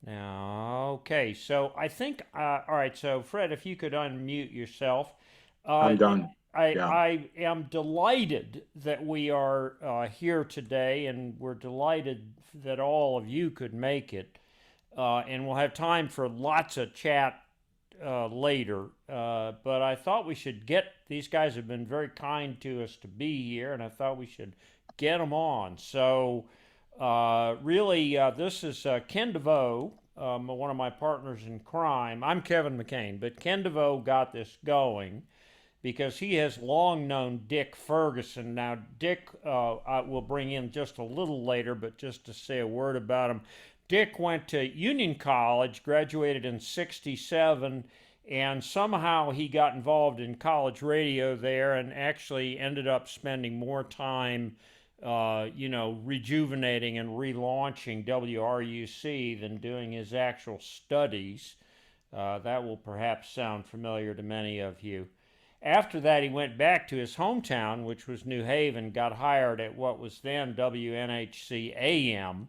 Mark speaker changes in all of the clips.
Speaker 1: Now, okay, so I think, all right, so Fred, if you could unmute yourself.
Speaker 2: I'm
Speaker 1: Uh,
Speaker 2: done.
Speaker 1: I,
Speaker 2: Yeah.
Speaker 1: I am delighted that we are here today, and we're delighted that all of you could make it. And we'll have time for lots of chat later. But I thought we should get, these guys have been very kind to us to be here, and I thought we should get them on. So, really, this is Ken DeVoe, one of my partners in crime. I'm Kevin McCain, but Ken DeVoe got this going because he has long known Dick Ferguson. Now, Dick, I will bring in just a little later, but just to say a word about him. Dick went to Union College, graduated in '67, and somehow he got involved in college radio there and actually ended up spending more time, rejuvenating and relaunching WRUC than doing his actual studies. That will perhaps sound familiar to many of you. After that, he went back to his hometown, which was New Haven, got hired at what was then WNHC AM,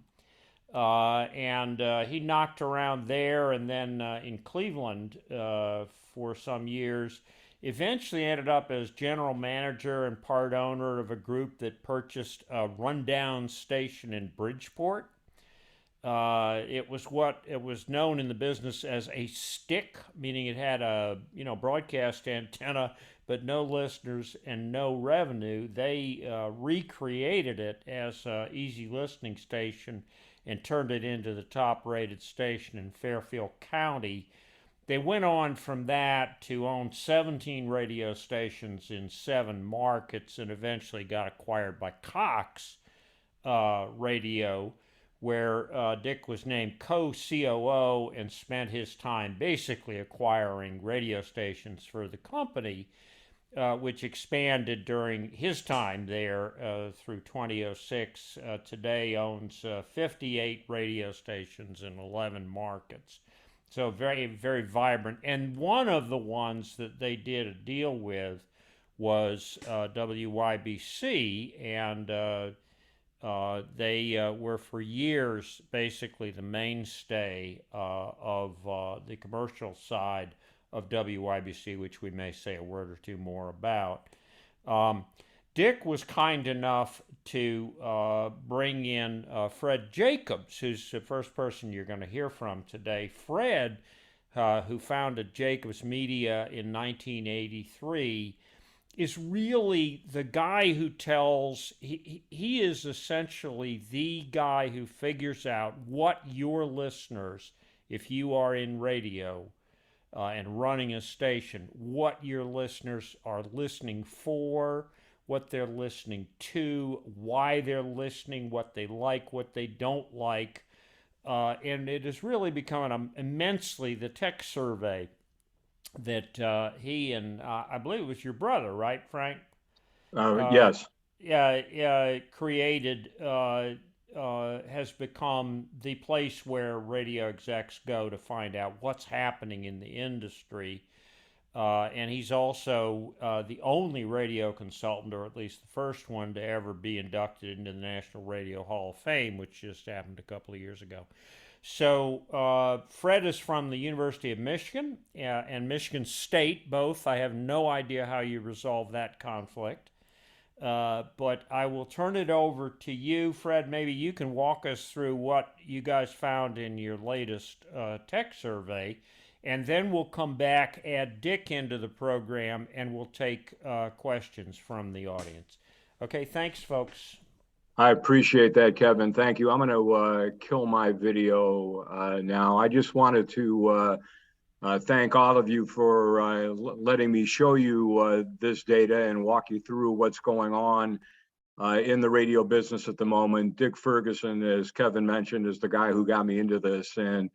Speaker 1: and he knocked around there and then in Cleveland for some years. Eventually ended up as general manager and part owner of a group that purchased a rundown station in Bridgeport. It was what it was known in the business as a stick, meaning it had a broadcast antenna, but no listeners and no revenue. They recreated it as an easy listening station and turned it into the top-rated station in Fairfield County. They went on from that to own 17 radio stations in 7 markets and eventually got acquired by Cox Radio, where Dick was named co-COO and spent his time basically acquiring radio stations for the company, which expanded during his time there through 2006. Today owns 58 radio stations in 11 markets. So very, very vibrant. And one of the ones that they did a deal with was WYBC, and they were for years basically the mainstay of the commercial side of WYBC, which we may say a word or two more about. Um, Dick was kind enough to bring in Fred Jacobs, who's the first person you're going to hear from today. Fred, who founded Jacobs Media in 1983, is really the guy who tells, he is essentially the guy who figures out what your listeners, if you are in radio and running a station, what your listeners are listening for, what they're listening to, why they're listening, what they like, what they don't like. And it has really become immensely the tech survey that he and I believe it was your brother, right, Frank? Uh,
Speaker 2: Yes.
Speaker 1: yeah, created has become the place where radio execs go to find out what's happening in the industry. And he's also the only radio consultant, or at least the first one, to ever be inducted into the National Radio Hall of Fame, which just happened a couple of years ago. So Fred is from the University of Michigan and Michigan State, both. I have no idea how you resolve that conflict. But I will turn it over to you, Fred. Maybe you can walk us through what you guys found in your latest tech survey, and then we'll come back, add Dick into the program, and we'll take questions from the audience. Okay, thanks, folks.
Speaker 2: I appreciate that, Kevin. Thank you. I'm going to kill my video now. I just wanted to thank all of you for letting me show you this data and walk you through what's going on in the radio business at the moment. Dick Ferguson, as Kevin mentioned, is the guy who got me into this. And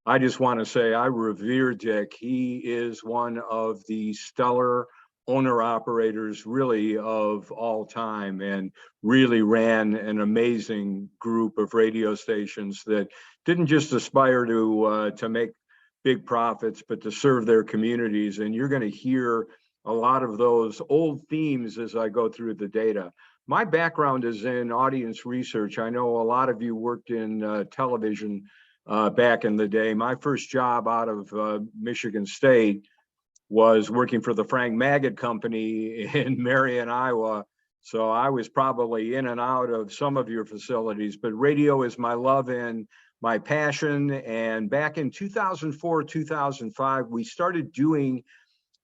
Speaker 2: I just want to say I revere Dick. He is one of the stellar owner operators really of all time, and really ran an amazing group of radio stations that didn't just aspire to make big profits, but to serve their communities. And you're going to hear a lot of those old themes as I go through the data. My background is in audience research. I know a lot of you worked in television back in the day. My first job out of Michigan State was working for the Frank Maggot Company in Marion, Iowa. So I was probably in and out of some of your facilities, but radio is my love and my passion. And back in 2004, 2005, we started doing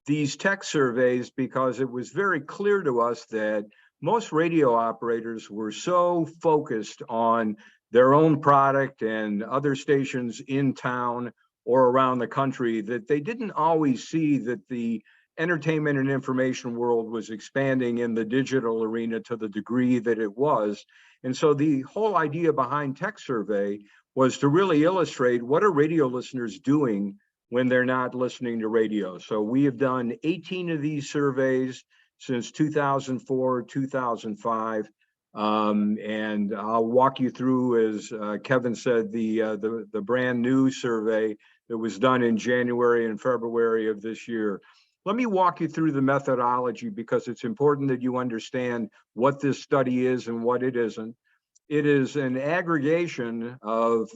Speaker 2: these tech surveys because it was very clear to us that most radio operators were so focused on their own product and other stations in town or around the country that they didn't always see that the entertainment and information world was expanding in the digital arena to the degree that it was. And so the whole idea behind Tech Survey was to really illustrate what are radio listeners doing when they're not listening to radio. So we have done 18 of these surveys since 2004, 2005. And I'll walk you through, as Kevin said, the brand new survey that was done in January and February of this year. Let me walk you through the methodology because it's important that you understand what this study is and what it isn't. It is an aggregation of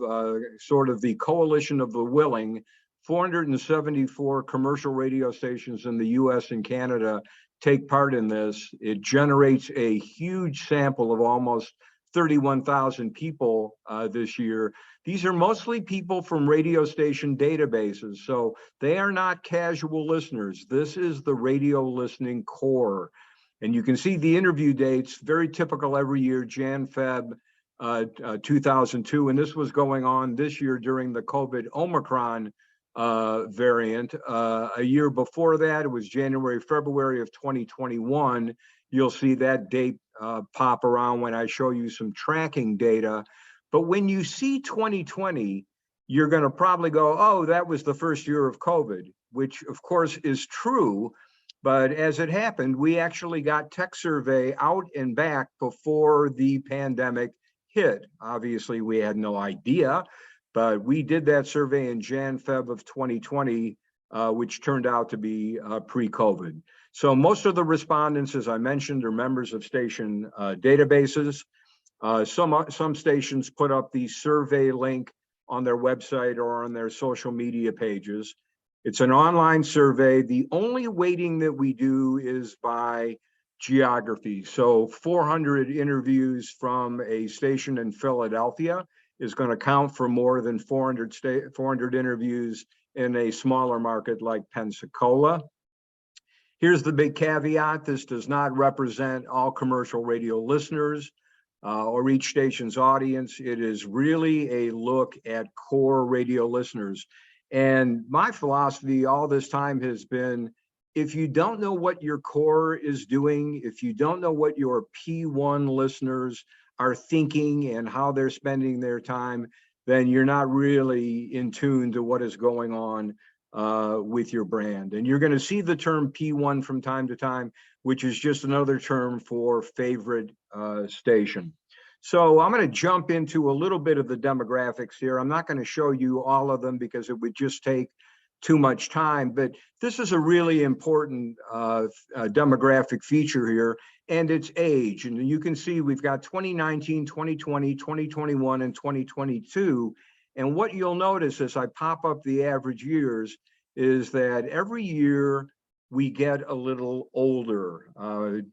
Speaker 2: sort of the coalition of the willing. 474 commercial radio stations in the US and Canada take part in this. It generates a huge sample of almost 31,000 people this year. These are mostly people from radio station databases, so they are not casual listeners. This is the radio listening core. And you can see the interview dates, very typical every year, Jan, Feb 2002. And this was going on this year during the COVID Omicron variant. A year before that, it was January, February of 2021. You'll see that date pop around when I show you some tracking data. But when you see 2020, you're going to probably go, oh, that was the first year of COVID, which of course is true. But as it happened, we actually got Tech Survey out and back before the pandemic hit. Obviously, we had no idea, but we did that survey in Jan, Feb of 2020, which turned out to be pre-COVID. So most of the respondents, as I mentioned, are members of station databases. Some stations put up the survey link on their website or on their social media pages. It's an online survey. The only weighting that we do is by geography. So 400 interviews from a station in Philadelphia is going to count for more than 400 interviews in a smaller market like Pensacola. Here's the big caveat. This does not represent all commercial radio listeners or each station's audience. It is really a look at core radio listeners. And my philosophy all this time has been, if you don't know what your core is doing, if you don't know what your P1 listeners are thinking and how they're spending their time, then you're not really in tune to what is going on with your brand. And you're going to see the term P1 from time to time, which is just another term for favorite station. So I'm going to jump into a little bit of the demographics here. I'm not going to show you all of them because it would just take too much time, but this is a really important demographic feature here, and it's age. And you can see we've got 2019, 2020, 2021, and 2022. And what you'll notice as I pop up the average years is that every year we get a little older.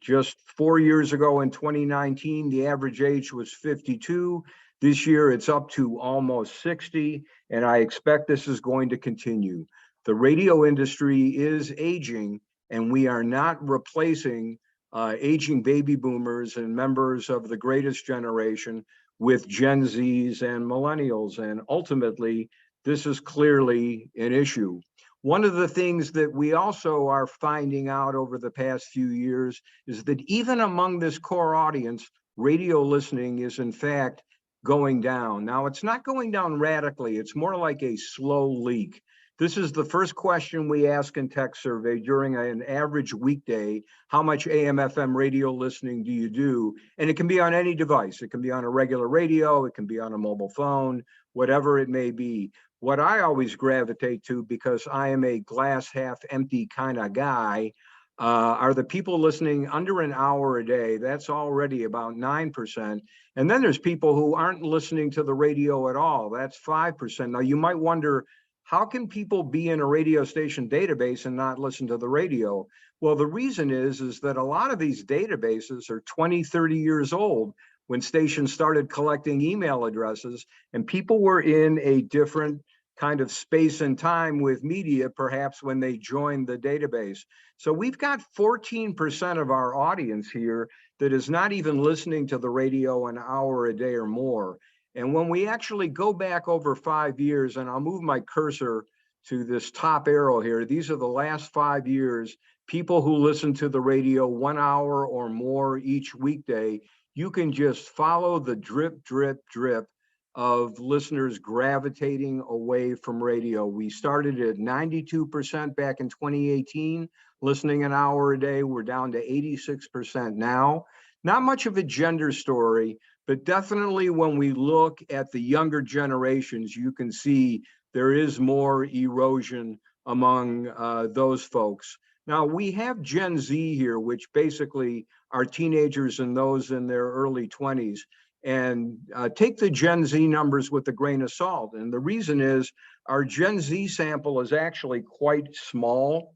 Speaker 2: Just 4 years ago in 2019, the average age was 52. This year it's up to almost 60, and I expect this is going to continue. The radio industry is aging, and we are not replacing aging baby boomers and members of the greatest generation with Gen Zs and millennials. And ultimately, this is clearly an issue. One of the things that we also are finding out over the past few years is that even among this core audience, radio listening is in fact going down. Now, it's not going down radically. It's more like a slow leak. This is the first question we ask in Tech Survey during an average weekday. How much AM/FM radio listening do you do? And it can be on any device. It can be on a regular radio. It can be on a mobile phone, whatever it may be. What I always gravitate to, because I am a glass half empty kind of guy, are the people listening under an hour a day. That's already about 9%. And then there's people who aren't listening to the radio at all. That's 5%. Now, you might wonder, how can people be in a radio station database and not listen to the radio? Well, the reason is that a lot of these databases are 20, 30 years old when stations started collecting email addresses, and people were in a different kind of space and time with media, perhaps when they joined the database. So we've got 14% of our audience here that is not even listening to the radio an hour a day or more. And when we actually go back over 5 years, and I'll move my cursor to this top arrow here, these are the last 5 years, people who listen to the radio 1 hour or more each weekday, you can just follow the drip, drip, drip of listeners gravitating away from radio. We started at 92% back in 2018, listening an hour a day. We're down to 86% now. Not much of a gender story, but definitely when we look at the younger generations, you can see there is more erosion among those folks. Now, we have Gen Z here, which basically are teenagers and those in their early 20s. And take the Gen Z numbers with a grain of salt. And the reason is our Gen Z sample is actually quite small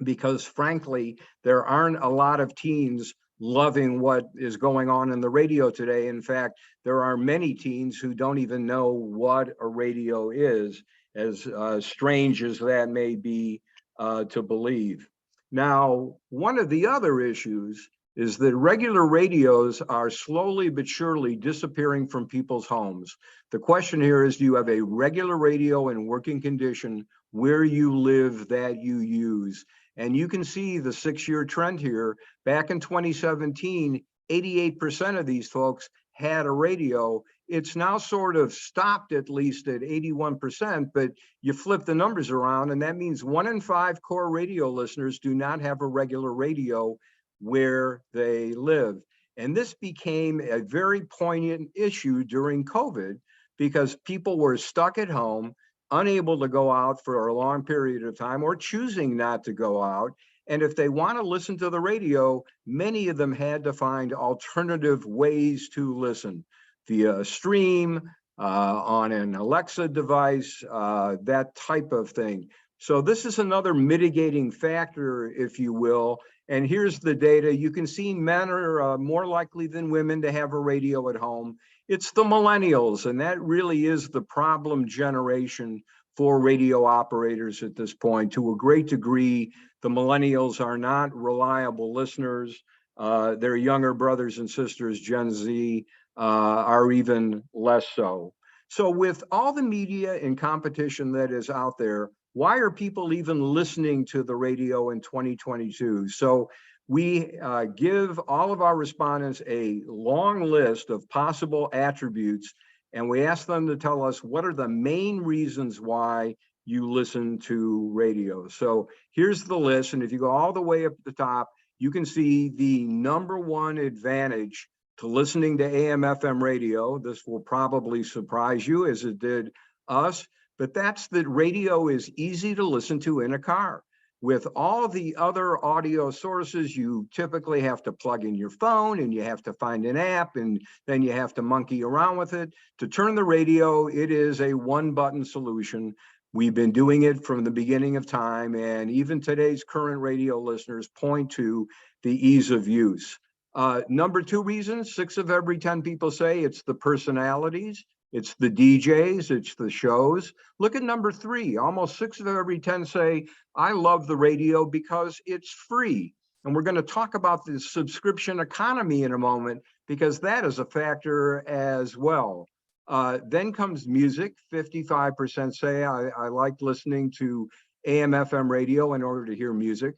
Speaker 2: because, frankly, there aren't a lot of teens loving what is going on in the radio today. In fact, there are many teens who don't even know what a radio is, as strange as that may be to believe. Now, one of the other issues is that regular radios are slowly but surely disappearing from people's homes. The question here is, do you have a regular radio in working condition where you live that you use? And you can see the 6-year trend here. Back in 2017, 88% of these folks had a radio. It's now sort of stopped at least at 81%, but you flip the numbers around, and that means 1 in 5 core radio listeners do not have a regular radio where they live. And this became a very poignant issue during COVID because people were stuck at home, unable to go out for a long period of time or choosing not to go out. And if they want to listen to the radio, many of them had to find alternative ways to listen via stream, on an Alexa device, that type of thing. So this is another mitigating factor, if you will. And here's the data. You can see men are more likely than women to have a radio at home. It's the millennials, and that really is the problem generation for radio operators at this point. To a great degree, the millennials are not reliable listeners. Their younger brothers and sisters, Gen Z, are even less so. So with all the media and competition that is out there, why are people even listening to the radio in 2022? So we give all of our respondents a long list of possible attributes, and we ask them to tell us what are the main reasons why you listen to radio. So here's the list, and if you go all the way up to the top, you can see the #1 advantage to listening to AM/FM radio. This will probably surprise you as it did us, but that's that radio is easy to listen to in a car. With all the other audio sources, you typically have to plug in your phone and you have to find an app and then you have to monkey around with it. To turn the radio, it is a one-button solution. We've been doing it from the beginning of time, and even today's current radio listeners point to the ease of use. #2 reason, 6 of every 10 people say it's the personalities, it's the DJs, it's the shows. Look at #3, almost 6 of every 10 say, I love the radio because it's free. And we're going to talk about the subscription economy in a moment, because that is a factor as well. Then comes music. 55% say I like listening to AM/FM radio in order to hear music.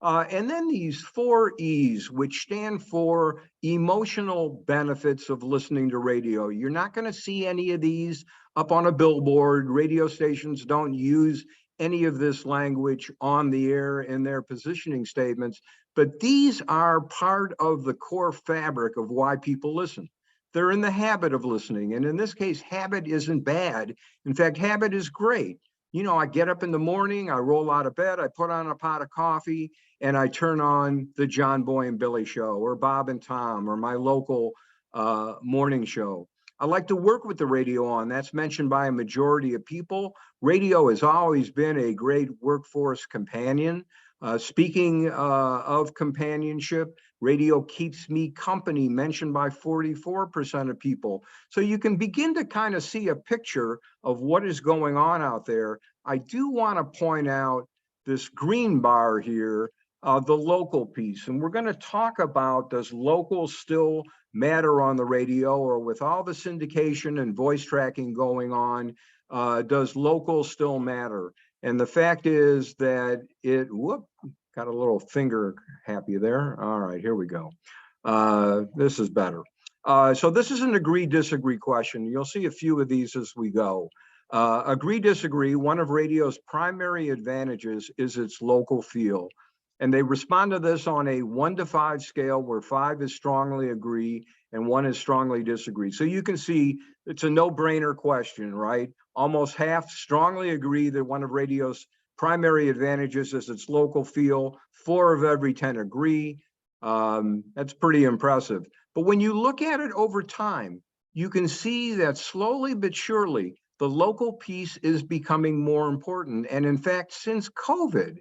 Speaker 2: And then these 4 E's, which stand for emotional benefits of listening to radio. You're not going to see any of these up on a billboard. Radio stations don't use any of this language on the air in their positioning statements, but these are part of the core fabric of why people listen. They're in the habit of listening. And in this case, habit isn't bad. In fact, habit is great. I get up in the morning, I roll out of bed, I put on a pot of coffee, and I turn on the John Boy and Billy show, or Bob and Tom, or my local morning show. I like to work with the radio on. That's mentioned by a majority of people. Radio has always been a great workforce companion. Speaking of companionship, radio keeps me company, mentioned by 44% of people. So you can begin to kind of see a picture of what is going on out there. I do want to point out this green bar here, the local piece. And we're going to talk about, does local still matter on the radio, or with all the syndication and voice tracking going on, does local still matter? And the fact is that got a little finger happy there. All right, here we go. This is better. So this is an agree, disagree question. You'll see a few of these as we go. Agree, disagree, one of radio's primary advantages is its local feel. And they respond to this on a 1 to 5 scale, where 5 is strongly agree and 1 is strongly disagree. So you can see it's a no-brainer question, right? Almost half strongly agree that one of radio's primary advantages is its local feel. 4 of every 10 agree. That's pretty impressive. But when you look at it over time, you can see that slowly but surely, the local piece is becoming more important. And in fact, since COVID,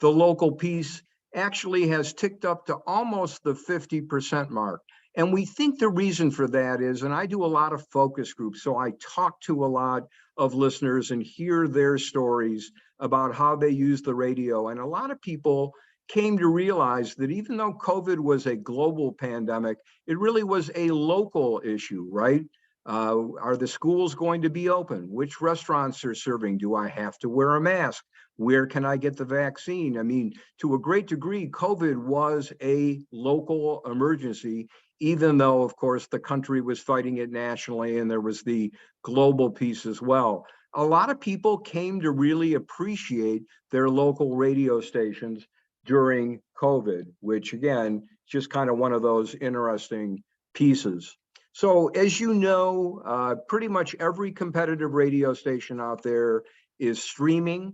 Speaker 2: the local piece actually has ticked up to almost the 50% mark. And we think the reason for that is, and I do a lot of focus groups, so I talk to a lot of listeners and hear their stories about how they use the radio. And a lot of people came to realize that even though COVID was a global pandemic, it really was a local issue, right? Are the schools going to be open? Which restaurants are serving? Do I have to wear a mask? Where can I get the vaccine? I mean, to a great degree, COVID was a local emergency, even though, of course, the country was fighting it nationally and there was the global piece as well. A lot of people came to really appreciate their local radio stations during COVID, which again, just kind of one of those interesting pieces. So as you know, pretty much every competitive radio station out there is streaming,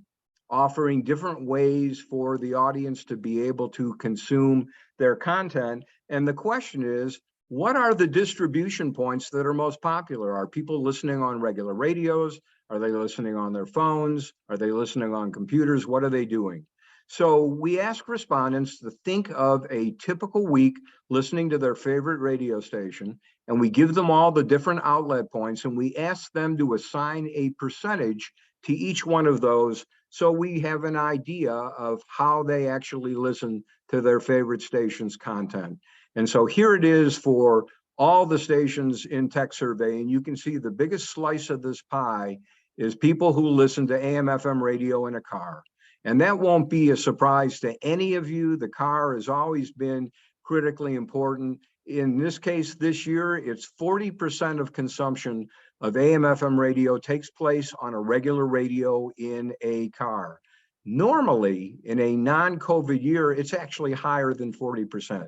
Speaker 2: offering different ways for the audience to be able to consume their content. And the question is, what are the distribution points that are most popular? Are people listening on regular radios? Are they listening on their phones? Are they listening on computers? What are they doing? So we ask respondents to think of a typical week listening to their favorite radio station, and we give them all the different outlet points, and we ask them to assign a percentage to each one of those, so we have an idea of how they actually listen to their favorite station's content. And so here it is for all the stations in TechSurvey, and you can see the biggest slice of this pie is people who listen to AM/FM radio in a car. And that won't be a surprise to any of you. The car has always been critically important. In this case, this year, it's 40% of consumption of AM/FM radio takes place on a regular radio in a car. Normally, in a non-COVID year, it's actually higher than 40%.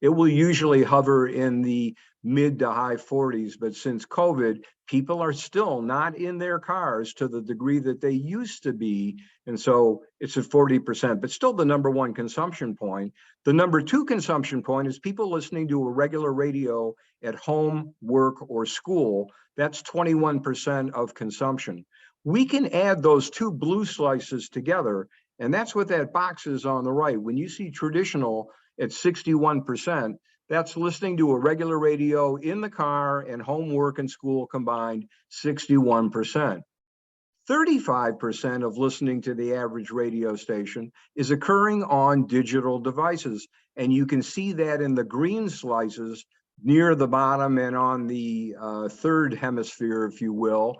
Speaker 2: It will usually hover in the mid to high 40s, but since COVID, people are still not in their cars to the degree that they used to be. And so it's at 40%, but still the number one consumption point. The number two consumption point is people listening to a regular radio at home, work, or school. That's 21% of consumption. We can add those two blue slices together, and that's what that box is on the right. When you see traditional at 61%, that's listening to a regular radio in the car and home, work, and school combined, 61%. 35% of listening to the average radio station is occurring on digital devices. And you can see that in the green slices near the bottom and on the third hemisphere, if you will.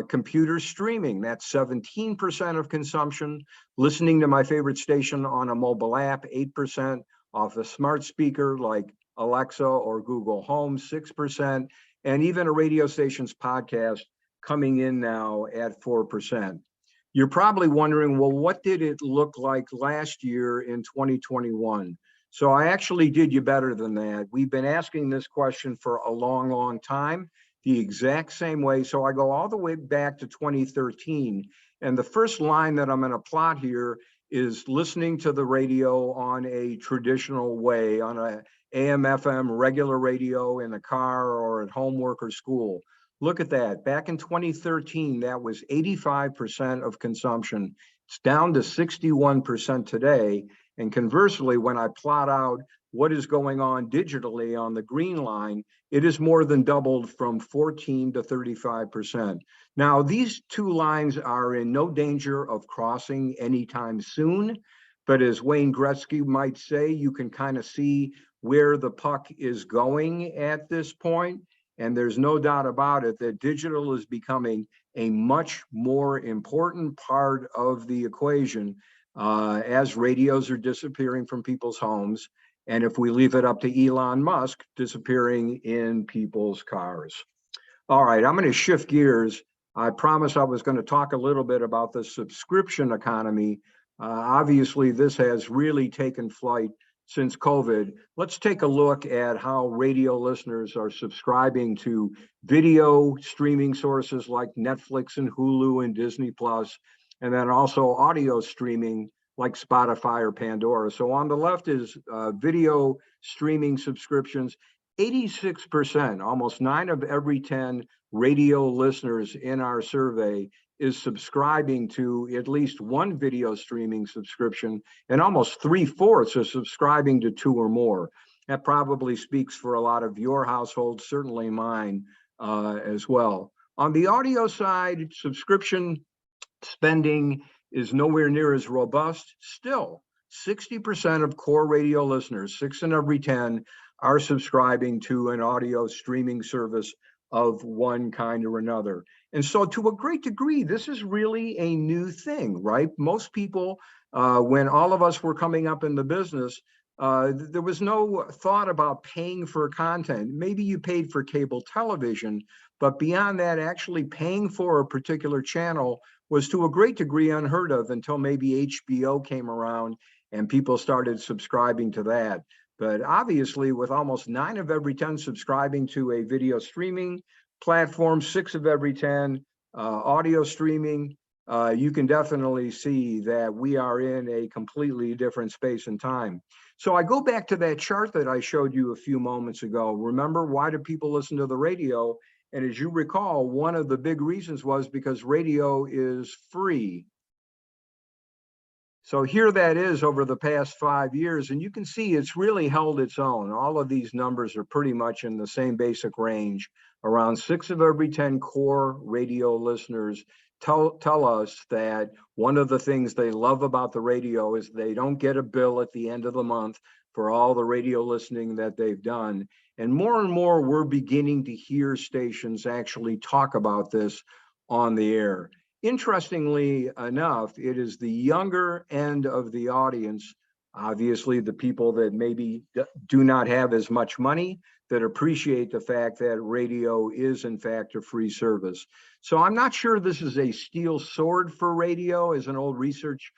Speaker 2: Computer streaming, that's 17% of consumption. Listening to my favorite station on a mobile app, 8%. Off a smart speaker like Alexa or Google Home, 6%, and even a radio station's podcast coming in now at 4%. You're probably wondering, well, what did it look like last year in 2021? So I actually did you better than that. We've been asking this question for a long, long time. the exact same way. So I go all the way back to 2013. And the first line that I'm going to plot here is listening to the radio on a traditional way, on a AM, FM, regular radio in the car or at home, work, or school. Look at that. Back in 2013, that was 85% of consumption. It's down to 61% today. And conversely, when I plot out what is going on digitally on the green line, it is more than doubled from 14 to 35%. Now, these two lines are in no danger of crossing anytime soon, but as Wayne Gretzky might say, you can kind of see where the puck is going at this point. And there's no doubt about it that digital is becoming a much more important part of the equation as radios are disappearing from people's homes. And if we leave it up to Elon Musk, disappearing in people's cars. All right, I'm going to shift gears. I promised I was going to talk a little bit about the subscription economy. Obviously, this has really taken flight since COVID. Let's take a look at how radio listeners are subscribing to video streaming sources like Netflix and Hulu and Disney Plus, and then also audio streaming like Spotify or Pandora. So on the left is video streaming subscriptions. 86%, almost 9 of every 10 radio listeners in our survey is subscribing to at least one video streaming subscription, and almost 3/4 are subscribing to 2 or more. That probably speaks for a lot of your households, certainly mine as well. On the audio side, subscription spending is nowhere near as robust. Still, 60% of core radio listeners, 6 in every 10, are subscribing to an audio streaming service of one kind or another. And so to a great degree, this is really a new thing, right? Most people, when all of us were coming up in the business, there was no thought about paying for content. Maybe you paid for cable television, but beyond that, actually paying for a particular channel was to a great degree unheard of until maybe HBO came around and people started subscribing to that. But obviously, with almost 9 of every 10 subscribing to a video streaming platform, 6 of every 10 audio streaming, you can definitely see that we are in a completely different space and time. So I go back to that chart that I showed you a few moments ago. Remember, why do people listen to the radio? And as you recall, one of the big reasons was because radio is free. So here that is over the past 5 years, and you can see it's really held its own. All of these numbers are pretty much in the same basic range. Around 6 of every 10 core radio listeners tell us that one of the things they love about the radio is they don't get a bill at the end of the month for all the radio listening that they've done. And more, we're beginning to hear stations actually talk about this on the air. Interestingly enough, it is the younger end of the audience, obviously the people that maybe do not have as much money, that appreciate the fact that radio is in fact a free service. So I'm not sure this is a steel sword for radio, as an old research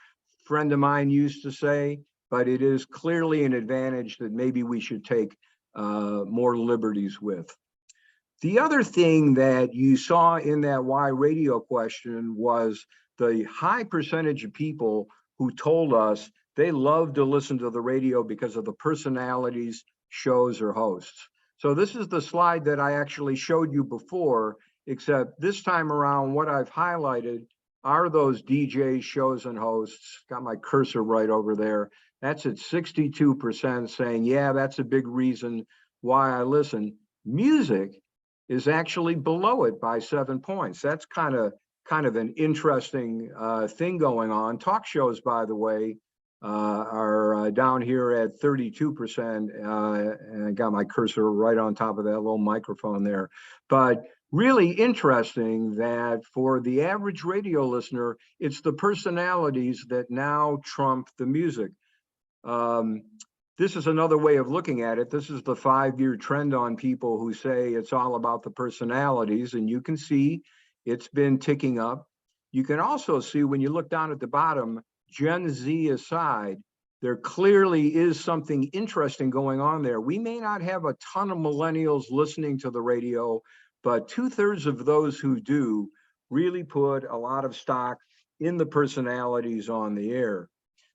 Speaker 2: friend of mine used to say, but it is clearly an advantage that maybe we should take more liberties with. The other thing that you saw in that why radio question was the high percentage of people who told us they love to listen to the radio because of the personalities, shows, or hosts. So this is the slide that I actually showed you before, except this time around what I've highlighted are those DJs, shows, and hosts. Got my cursor right over there. That's at 62% saying, yeah, that's a big reason why I listen. Music is actually below it by 7 points. That's kind of an interesting thing going on. Talk shows, by the way, are down here at 32%, and I got my cursor right on top of that little microphone there. But really interesting that for the average radio listener, it's the personalities that now trump the music. This is another way of looking at it. This is the 5-year trend on people who say it's all about the personalities, and you can see it's been ticking up. You can also see when you look down at the bottom, Gen Z aside, there clearly is something interesting going on there. We may not have a ton of millennials listening to the radio, but 2/3 of those who do really put a lot of stock in the personalities on the air.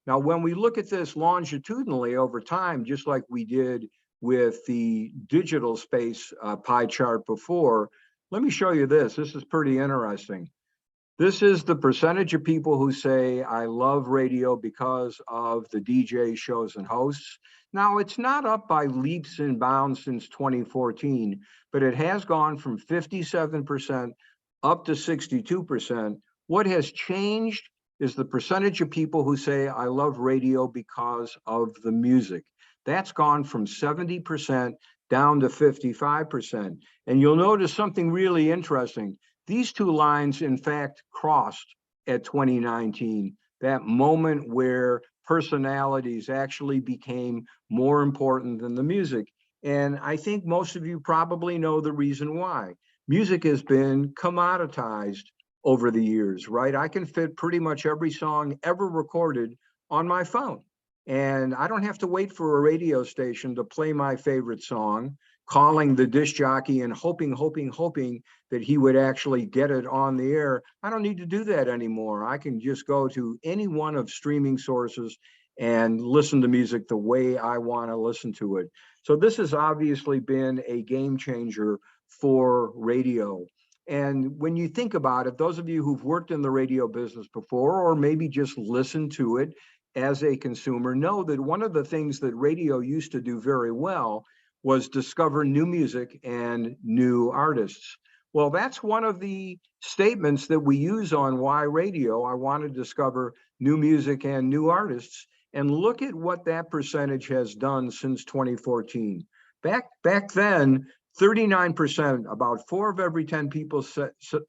Speaker 2: Now, when we look at this longitudinally over time, just like we did with the digital space pie chart before, let me show you this. This is pretty interesting. This is the percentage of people who say, I love radio because of the DJ shows and hosts. Now, it's not up by leaps and bounds since 2014, but it has gone from 57% up to 62%. What has changed is the percentage of people who say, I love radio because of the music. That's gone from 70% down to 55%. And you'll notice something really interesting. These two lines, in fact, crossed at 2019, that moment where personalities actually became more important than the music. And I think most of you probably know the reason why. Music has been commoditized over the years, right? I can fit pretty much every song ever recorded on my phone. And I don't have to wait for a radio station to play my favorite song, calling the disc jockey and hoping that he would actually get it on the air. I don't need to do that anymore. I can just go to any one of streaming sources and listen to music the way I want to listen to it. So this has obviously been a game changer for radio. And when you think about it, those of you who've worked in the radio business before, or maybe just listened to it as a consumer, know that one of the things that radio used to do very well was discover new music and new artists. Well, that's one of the statements that we use on Why Radio. I want to discover new music and new artists. And look at what that percentage has done since 2014. Back then, 39%, about 4 of every 10 people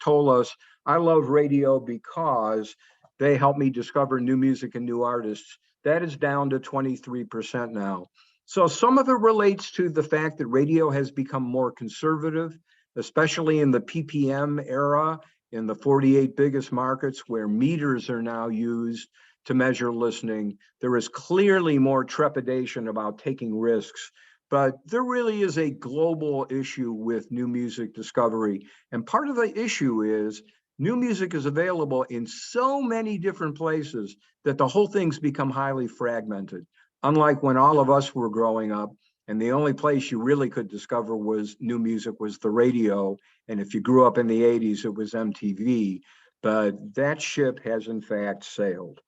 Speaker 2: told us, I love radio because they help me discover new music and new artists. That is down to 23% now. So some of it relates to the fact that radio has become more conservative, especially in the PPM era, in the 48 biggest markets where meters are now used to measure listening. There is clearly more trepidation about taking risks, but there really is a global issue with new music discovery. And part of the issue is new music is available in so many different places that the whole thing's become highly fragmented. Unlike when all of us were growing up, and the only place you really could discover was new music was the radio. And if you grew up in the 80s, it was MTV. But that ship has in fact sailed.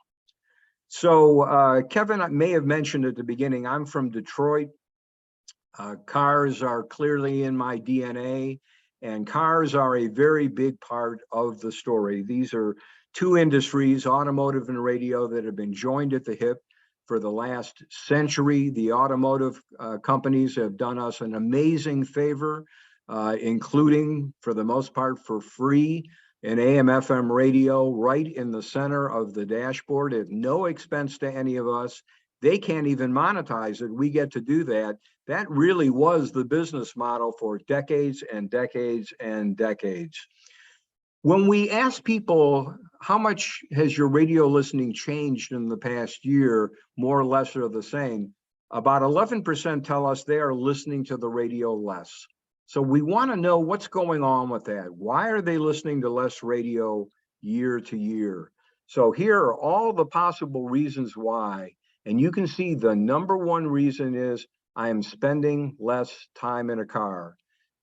Speaker 2: So Kevin may have mentioned at the beginning, I'm from Detroit. Cars are clearly in my DNA, and cars are a very big part of the story. These are two industries, automotive and radio, that have been joined at the hip for the last century. The automotive companies have done us an amazing favor, including, for the most part, for free, an AM/FM radio right in the center of the dashboard at no expense to any of us. They can't even monetize it. We get to do that. That really was the business model for decades and decades and decades. When we ask people, how much has your radio listening changed in the past year, more or less or the same, about 11% tell us they are listening to the radio less. So we want to know what's going on with that. Why are they listening to less radio year to year? So here are all the possible reasons why. And you can see the number one reason is I am spending less time in a car.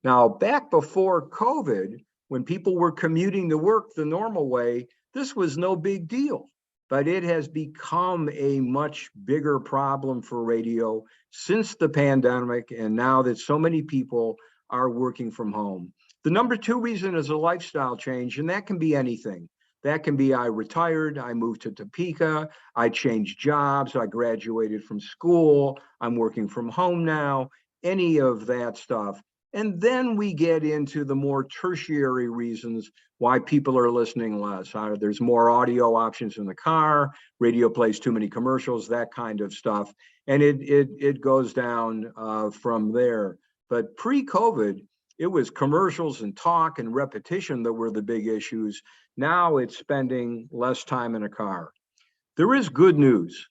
Speaker 2: Now, back before COVID, when people were commuting to work the normal way, this was no big deal. But it has become a much bigger problem for radio since the pandemic, and now that so many people are working from home. The number two reason is a lifestyle change, and that can be anything. That can be I retired, I moved to Topeka, I changed jobs, I graduated from school, I'm working from home now, any of that stuff. And then we get into the more tertiary reasons why people are listening less. There's more audio options in the car, radio plays too many commercials, that kind of stuff. And it goes down from there. But pre-COVID, it was commercials and talk and repetition that were the big issues. Now it's spending less time in a car. There is good news.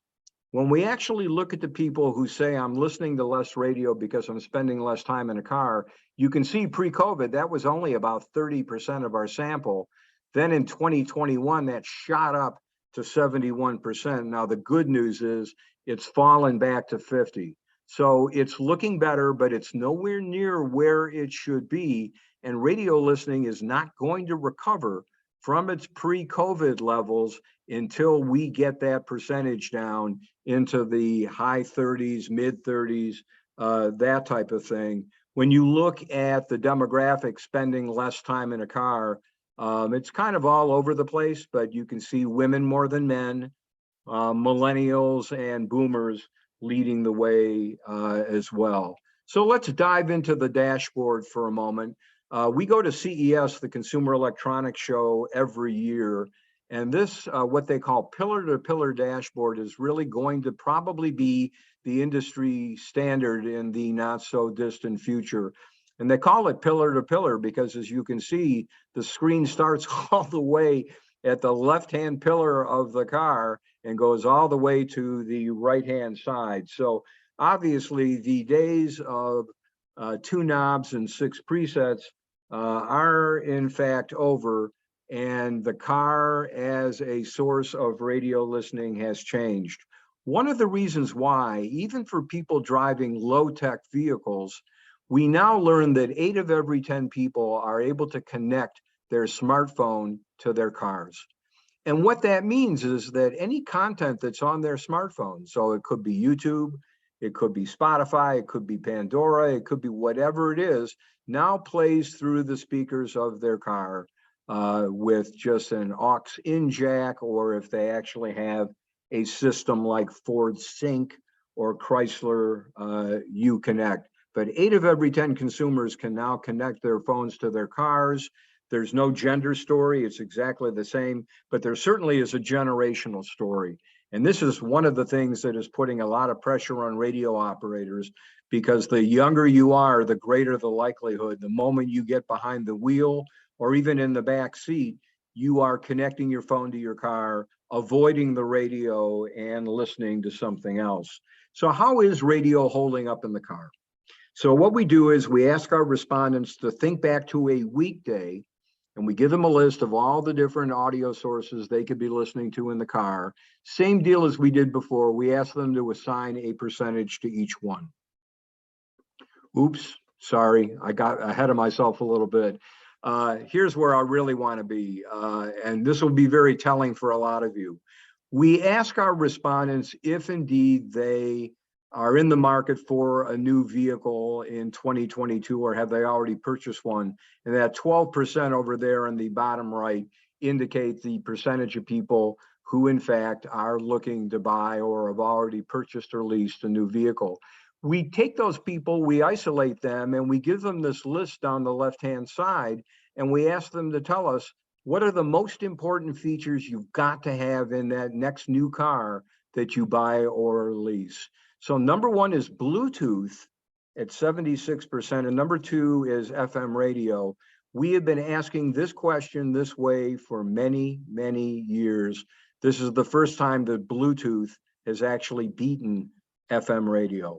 Speaker 2: When we actually look at the people who say, I'm listening to less radio because I'm spending less time in a car, you can see pre-COVID, that was only about 30% of our sample. Then in 2021, that shot up to 71%. Now, the good news is it's fallen back to 50. So it's looking better, but it's nowhere near where it should be. And radio listening is not going to recover from its pre-COVID levels until we get that percentage down into the high 30s, mid 30s, that type of thing. When you look at the demographic spending less time in a car, it's kind of all over the place, but you can see women more than men, millennials and boomers leading the way as well. So let's dive into the dashboard for a moment. We go to CES, the Consumer Electronics Show, every year. And this, what they call pillar-to-pillar dashboard, is really going to probably be the industry standard in the not-so-distant future. And they call it pillar-to-pillar because, as you can see, the screen starts all the way at the left-hand pillar of the car and goes all the way to the right-hand side. So obviously, the days of 2 knobs and 6 presets are in fact over, and the car as a source of radio listening has changed. One of the reasons why, even for people driving low-tech vehicles, we now learn that 8 of every 10 people are able to connect their smartphone to their cars. And what that means is that any content that's on their smartphone, so it could be YouTube, it could be Spotify, it could be Pandora, it could be whatever it is, now plays through the speakers of their car with just an aux-in jack, or if they actually have a system like Ford Sync or Chrysler Uconnect. But 8 of every 10 consumers can now connect their phones to their cars. There's no gender story, it's exactly the same, but there certainly is a generational story. And this is one of the things that is putting a lot of pressure on radio operators, because the younger you are, the greater the likelihood. The moment you get behind the wheel or even in the back seat, you are connecting your phone to your car, avoiding the radio and listening to something else. So how is radio holding up in the car? So what we do is we ask our respondents to think back to a weekday, and we give them a list of all the different audio sources they could be listening to in the car. Same deal as we did before. We ask them to assign a percentage to each one. Oops, sorry, I got ahead of myself a little bit. Here's where I really want to be, and this will be very telling for a lot of you. We ask our respondents if indeed they are in the market for a new vehicle in 2022, or have they already purchased one? And that 12% over there in the bottom right indicate the percentage of people who in fact are looking to buy or have already purchased or leased a new vehicle. We take those people, we isolate them, and we give them this list on the left-hand side, and we ask them to tell us, what are the most important features you've got to have in that next new car that you buy or lease? So number 1 is Bluetooth at 76%, and number 2 is FM radio. We have been asking this question this way for many, many years. This is the first time that Bluetooth has actually beaten FM radio.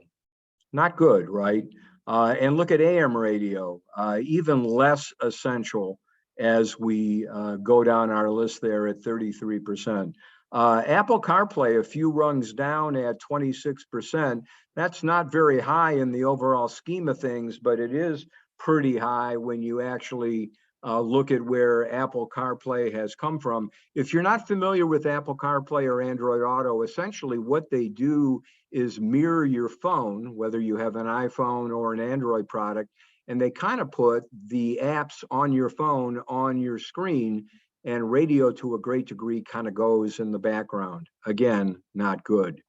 Speaker 2: Not good, right? And look at AM radio, even less essential as we go down our list there at 33%. Apple CarPlay, a few rungs down at 26%. That's not very high in the overall scheme of things, but it is pretty high when you actually look at where Apple CarPlay has come from. If you're not familiar with Apple CarPlay or Android Auto, essentially what they do is mirror your phone, whether you have an iPhone or an Android product, and they kind of put the apps on your phone on your screen, and radio to a great degree kind of goes in the background. Again, not good.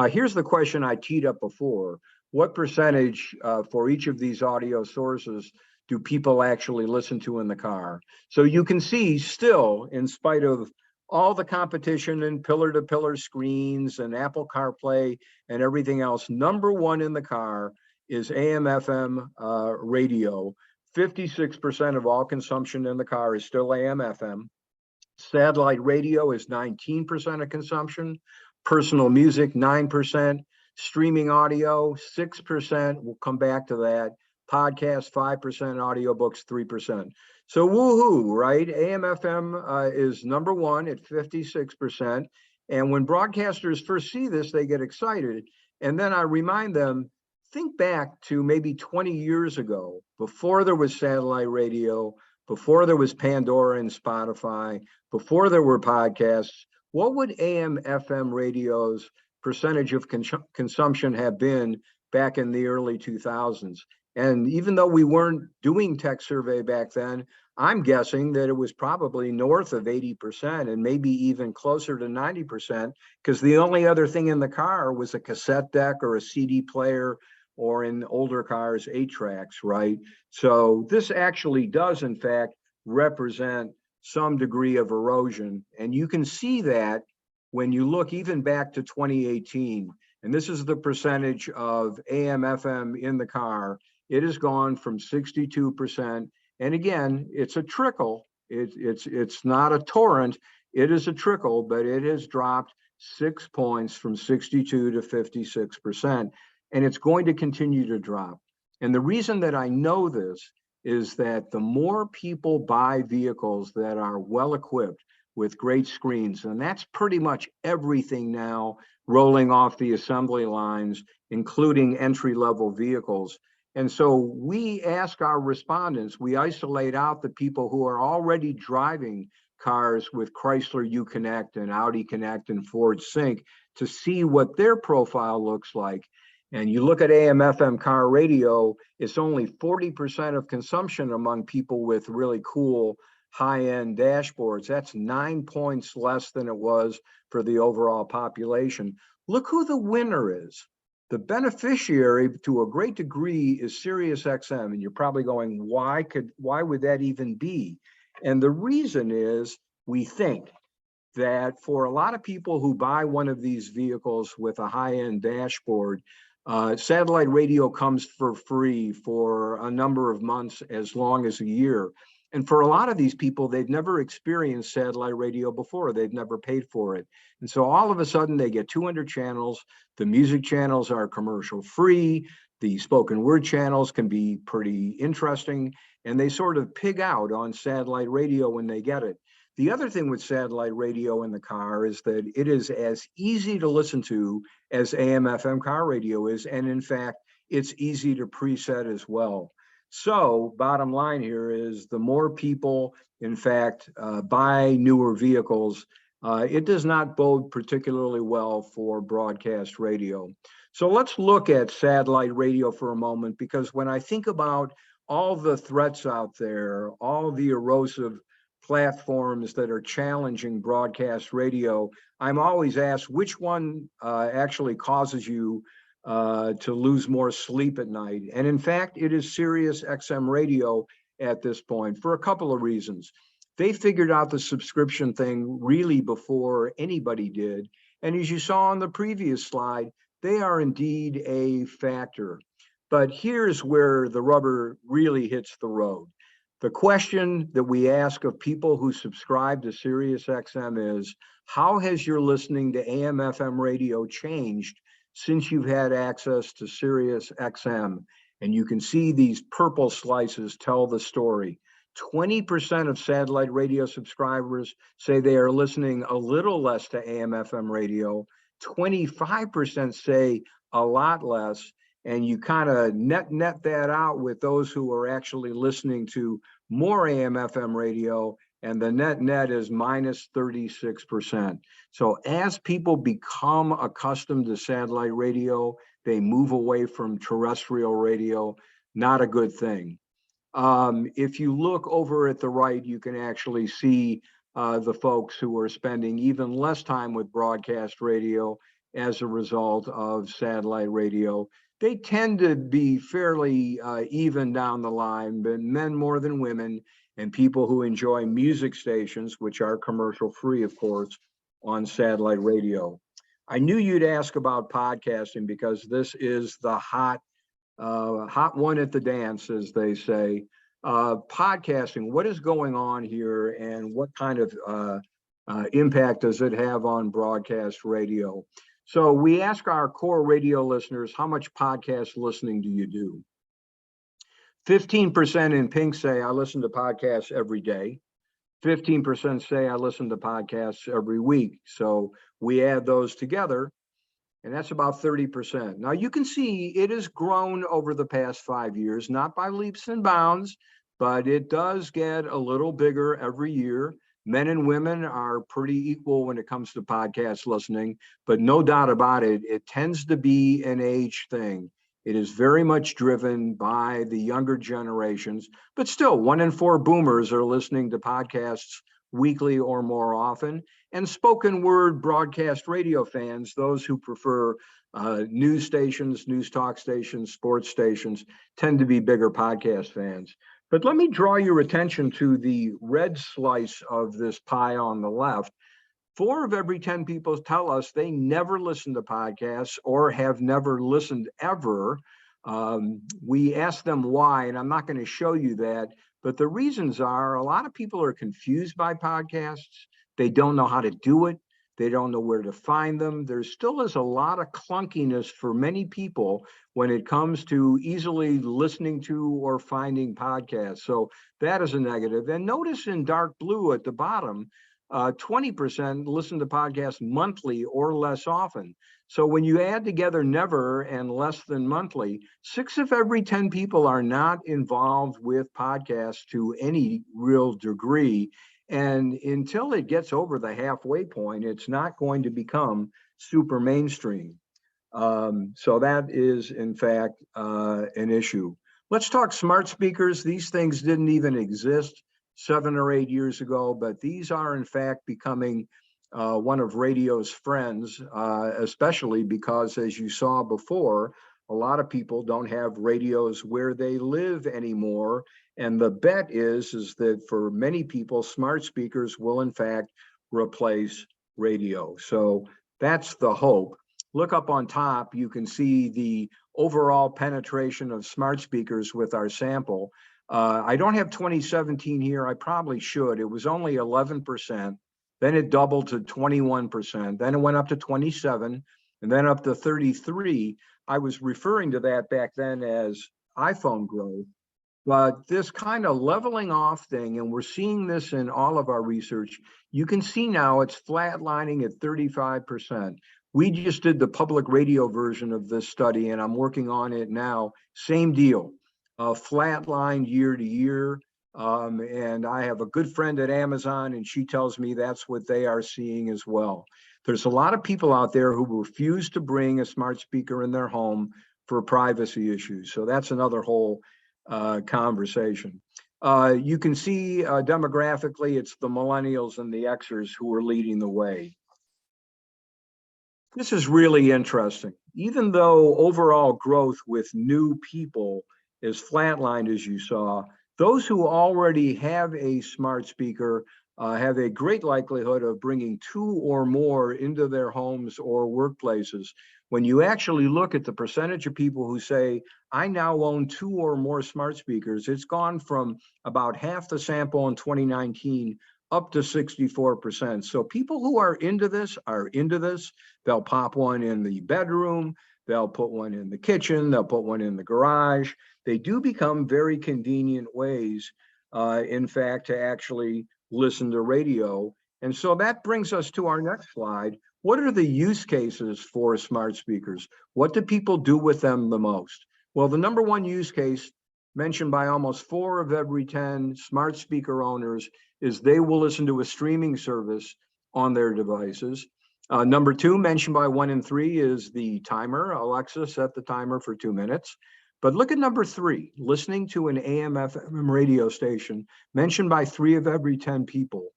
Speaker 2: Here's the question I teed up before. What percentage for each of these audio sources do people actually listen to in the car? So you can see still, in spite of all the competition and pillar-to-pillar screens and Apple CarPlay and everything else, number 1 in the car is AM/FM radio. 56% of all consumption in the car is still AM/FM. Satellite radio is 19% of consumption. Personal music, 9%. Streaming audio, 6%. We'll come back to that. Podcast, 5%. Audiobooks, 3%. So woohoo, right? AM/FM is number one at 56%. And when broadcasters first see this, they get excited. And then I remind them, think back to maybe 20 years ago, before there was satellite radio, before there was Pandora and Spotify, before there were podcasts. What would AM/FM radio's percentage of consumption have been back in the early 2000s? And even though we weren't doing TechSurvey back then, I'm guessing that it was probably north of 80% and maybe even closer to 90%, because the only other thing in the car was a cassette deck or a CD player, or in older cars, 8-tracks, right? So this actually does, in fact, represent some degree of erosion. And you can see that when you look even back to 2018, and this is the percentage of AM/FM in the car. It has gone from 62%. And again, it's a trickle. It's not a torrent. It is a trickle, but it has dropped 6 points from 62 to 56%. And it's going to continue to drop. And the reason that I know this is that the more people buy vehicles that are well equipped with great screens, and that's pretty much everything now rolling off the assembly lines, including entry-level vehicles. And so we ask our respondents, we isolate out the people who are already driving cars with Chrysler Uconnect and Audi Connect and Ford Sync to see what their profile looks like. And you look at AM/FM car radio, it's only 40% of consumption among people with really cool high-end dashboards. That's 9 points less than it was for the overall population. Look who the winner is. The beneficiary, to a great degree, is SiriusXM. And you're probably going, why would that even be? And the reason is, we think that for a lot of people who buy one of these vehicles with a high-end dashboard, satellite radio comes for free for a number of months, as long as a year. And for a lot of these people, they've never experienced satellite radio before. They've never paid for it. And so all of a sudden they get 200 channels. The music channels are commercial free. The spoken word channels can be pretty interesting. And they sort of pig out on satellite radio when they get it. The other thing with satellite radio in the car is that it is as easy to listen to as AM/FM car radio is. And in fact, it's easy to preset as well. So bottom line here is, the more people, in fact, buy newer vehicles, it does not bode particularly well for broadcast radio. So let's look at satellite radio for a moment, because when I think about all the threats out there, all the erosive platforms that are challenging broadcast radio, I'm always asked which one actually causes you to lose more sleep at night. And in fact, it is SiriusXM radio at this point, for a couple of reasons. They figured out the subscription thing really before anybody did. And as you saw on the previous slide, they are indeed a factor. But here's where the rubber really hits the road. The question that we ask of people who subscribe to SiriusXM is, how has your listening to AM/FM radio changed since you've had access to SiriusXM? And you can see these purple slices tell the story. 20% of satellite radio subscribers say they are listening a little less to AM/FM radio. 25% say a lot less. And you kind of net that out with those who are actually listening to more AM/FM radio, and the net is minus 36%. So as people become accustomed to satellite radio, they move away from terrestrial radio. Not a good thing. If you look over at the right, you can actually see the folks who are spending even less time with broadcast radio as a result of satellite radio. They tend to be fairly even down the line, but men more than women, and people who enjoy music stations, which are commercial free, of course, on satellite radio. I knew you'd ask about podcasting, because this is the hot one at the dance, as they say. Podcasting, what is going on here, and what kind of impact does it have on broadcast radio? So we ask our core radio listeners, how much podcast listening do you do? 15% in pink say, I listen to podcasts every day. 15% say, I listen to podcasts every week. So we add those together, and that's about 30%. Now you can see it has grown over the past 5 years, not by leaps and bounds, but it does get a little bigger every year. Men and women are pretty equal when it comes to podcast listening, but no doubt about it, it tends to be an age thing. It is very much driven by the younger generations, but still 1 in 4 boomers are listening to podcasts weekly or more often. And spoken word broadcast radio fans, those who prefer news stations, news talk stations, sports stations, tend to be bigger podcast fans. But let me draw your attention to the red slice of this pie on the left. 4 of every 10 people tell us they never listen to podcasts or have never listened ever. We ask them why, and I'm not going to show you that, but the reasons are a lot of people are confused by podcasts. They don't know how to do it. They don't know where to find them. There still is a lot of clunkiness for many people when it comes to easily listening to or finding podcasts. So that is a negative. And notice in dark blue at the bottom, 20% listen to podcasts monthly or less often. So when you add together never and less than monthly, 6 of every 10 people are not involved with podcasts to any real degree. And until it gets over the halfway point, it's not going to become super mainstream. So that is, in fact, an issue. Let's talk smart speakers. These things didn't even exist 7 or 8 years ago, but these are, in fact, becoming one of radio's friends, especially because, as you saw before, a lot of people don't have radios where they live anymore. And the bet is that for many people, smart speakers will, in fact, replace radio. So that's the hope. Look up on top, you can see the overall penetration of smart speakers with our sample. I don't have 2017 here. I probably should. It was only 11%. Then it doubled to 21%. Then it went up to 27, and then up to 33. I was referring to that back then as iPhone growth. But this kind of leveling off thing, and we're seeing this in all of our research, you can see now it's flatlining at 35%. We just did the public radio version of this study, and I'm working on it now. Same deal, flatlined year to year. And I have a good friend at Amazon, and she tells me that's what they are seeing as well. There's a lot of people out there who refuse to bring a smart speaker in their home for privacy issues. So that's another whole conversation. You can see demographically, it's the millennials and the Xers who are leading the way. This is really interesting. Even though overall growth with new people is flatlined, as you saw, those who already have a smart speaker have a great likelihood of bringing 2 or more into their homes or workplaces. When you actually look at the percentage of people who say, I now own 2 or more smart speakers, it's gone from about half the sample in 2019 up to 64%. So people who are into this are into this. They'll pop one in the bedroom, they'll put one in the kitchen, they'll put one in the garage. They do become very convenient ways, in fact, to actually listen to radio. And so that brings us to our next slide. What are the use cases for smart speakers? What do people do with them the most? Well, the number one use case mentioned by almost 4 of every 10 smart speaker owners is they will listen to a streaming service on their devices. Number 2, mentioned by 1 in 3, is the timer. Alexa, set the timer for 2 minutes. But look at number 3, listening to an AM/FM radio station, mentioned by 3 of every 10 people.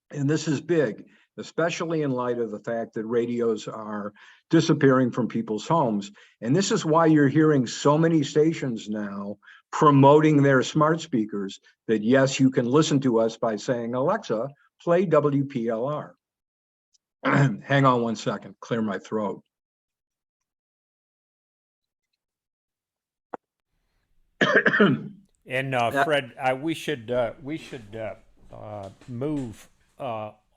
Speaker 2: And this is big, especially in light of the fact that radios are disappearing from people's homes. And this is why you're hearing so many stations now promoting their smart speakers that, yes, you can listen to us by saying, Alexa, play WPLR. Hang on one second, clear my throat.
Speaker 1: And Fred, we should move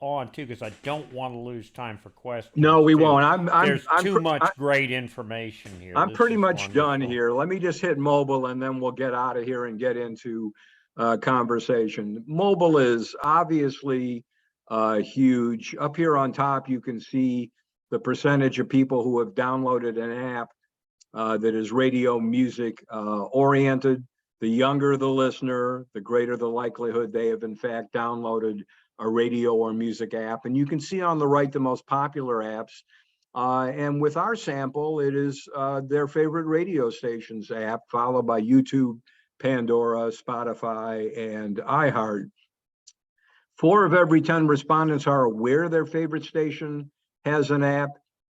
Speaker 1: on too, because I don't want to lose time for questions.
Speaker 2: No, we
Speaker 1: too.
Speaker 2: won't.
Speaker 1: There's too much great information here.
Speaker 2: I'm
Speaker 1: This
Speaker 2: pretty
Speaker 1: is
Speaker 2: much done
Speaker 1: wonderful.
Speaker 2: here. Let me just hit mobile and then we'll get out of here and get into conversation. Mobile is obviously huge. Up here on top, you can see the percentage of people who have downloaded an app that is radio music oriented. The younger the listener, the greater the likelihood they have in fact downloaded a radio or music app. And you can see on the right the most popular apps. And with our sample, it is their favorite radio stations app, followed by YouTube, Pandora, Spotify, and iHeart. 4 of every 10 respondents are aware their favorite station has an app,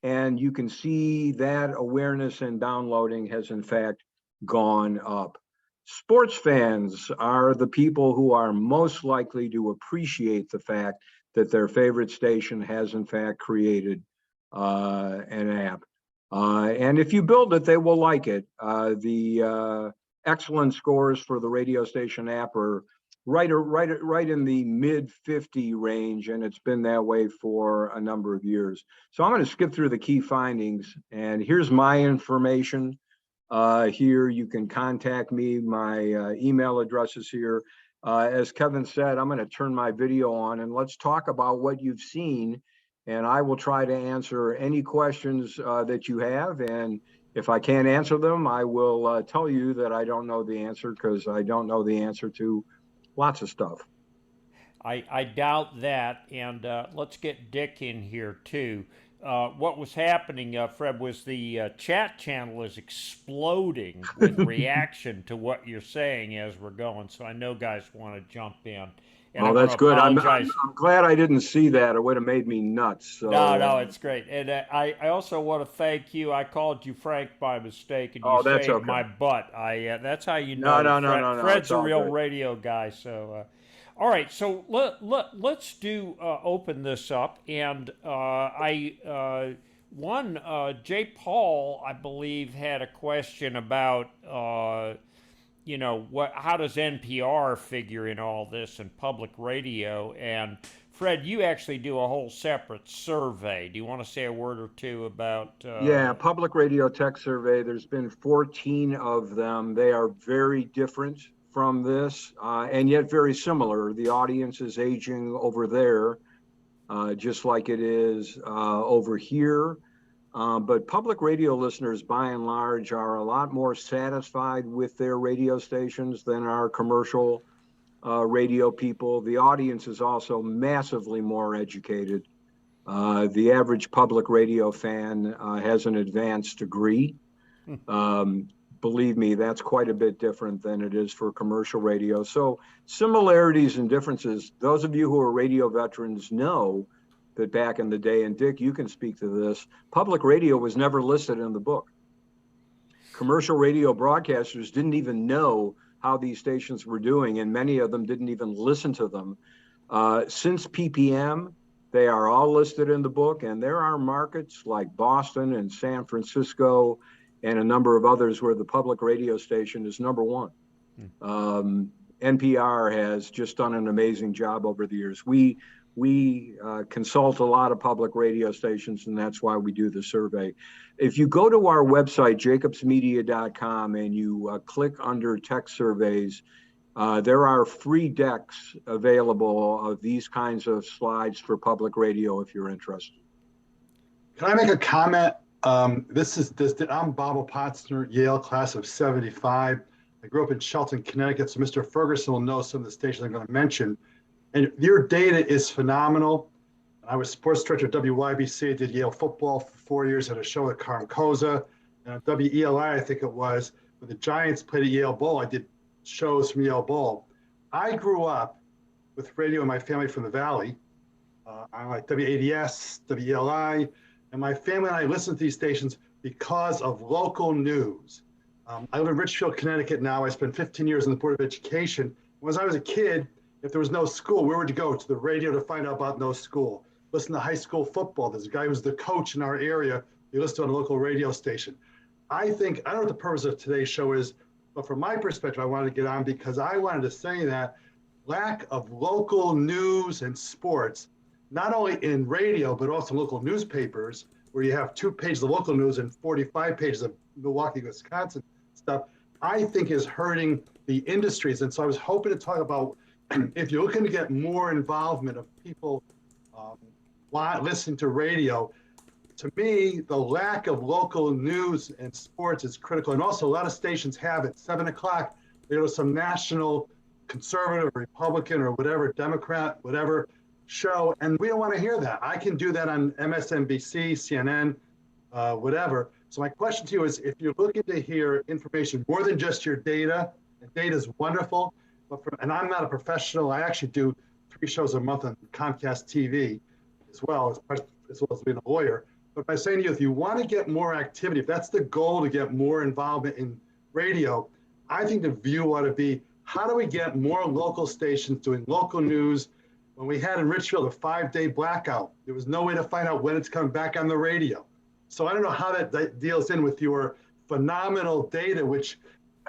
Speaker 2: and you can see that awareness and downloading has in fact gone up. Sports fans are the people who are most likely to appreciate the fact that their favorite station has in fact created an app. And if you build it, they will like it. The excellent scores for the radio station app are right in the mid 50 range, and it's been that way for a number of years. So I'm going to skip through the key findings, and here's my information. Here you can contact me. My email address is here. As Kevin said, I'm going to turn my video on and let's talk about what you've seen. And I will try to answer any questions that you have. And if I can't answer them, I will tell you that I don't know the answer, because I don't know the answer to lots of stuff.
Speaker 1: I doubt that. And let's get Dick in here too. What was happening, Fred, was the chat channel is exploding with reaction to what you're saying as we're going. So I know guys want to jump in. And
Speaker 2: that's good. I'm glad I didn't see that. It would have made me nuts. So,
Speaker 1: no, it's great. And I also want to thank you. I called you Frank by mistake, and you saved
Speaker 2: okay.
Speaker 1: my butt. That's how you know.
Speaker 2: No.
Speaker 1: Fred's a real radio guy. So, all right. So let's do open this up. And Jay Paul, I believe, had a question about how does NPR figure in all this and public radio? And Fred, you actually do a whole separate survey. Do you want to say a word or two about?
Speaker 2: Yeah, Public Radio Tech Survey. There's been 14 of them. They are very different from this, and yet very similar. The audience is aging over there, just like it is over here. But public radio listeners, by and large, are a lot more satisfied with their radio stations than our commercial radio people. The audience is also massively more educated. The average public radio fan has an advanced degree. Believe me, that's quite a bit different than it is for commercial radio. So similarities and differences. Those of you who are radio veterans know that back in the day, and Dick, you can speak to this, public radio was never listed in the book. Commercial radio broadcasters didn't even know how these stations were doing, and many of them didn't even listen to them. Since PPM, they are all listed in the book, and there are markets like Boston and San Francisco and a number of others where the public radio station is number one. NPR has just done an amazing job over the years. We consult a lot of public radio stations, and that's why we do the survey. If you go to our website, jacobsmedia.com, and you click under tech surveys, there are free decks available of these kinds of slides for public radio if you're interested.
Speaker 3: Can I make a comment? I'm Bob Potsner, Yale class of 75. I grew up in Shelton, Connecticut, so Mr. Ferguson will know some of the stations I'm going to mention. And your data is phenomenal. I was sports director at WYBC. I did Yale football for 4 years at a show at Carmcosa. And at WELI, I think it was, when the Giants played at Yale Bowl, I did shows from Yale Bowl. I grew up with radio in my family from the Valley. I like WADS, WELI, and my family and I listened to these stations because of local news. I live in Richfield, Connecticut now. I spent 15 years on the Board of Education. When I was a kid, if there was no school, where would you go? To the radio to find out about no school. Listen to high school football. There's a guy who's the coach in our area. You listen to on a local radio station. I don't know what the purpose of today's show is, but from my perspective, I wanted to get on because I wanted to say that lack of local news and sports not only in radio, but also local newspapers, where you have 2 pages of local news and 45 pages of Milwaukee, Wisconsin stuff, I think is hurting the industries. And so I was hoping to talk about if you're looking to get more involvement of people listening to radio, to me, the lack of local news and sports is critical. And also a lot of stations have it. 7 o'clock, they go to some national conservative, Republican, or whatever, Democrat, whatever show. And we don't want to hear that. I can do that on MSNBC, CNN, whatever. So my question to you is, if you're looking to hear information more than just your data, and data is wonderful, but and I'm not a professional. I actually do 3 shows a month on Comcast TV as well as being a lawyer. But by saying to you, if you want to get more activity, if that's the goal to get more involvement in radio, I think the view ought to be, how do we get more local stations doing local news? When we had in Richfield a 5-day blackout, there was no way to find out when it's coming back on the radio. So I don't know how that deals in with your phenomenal data, which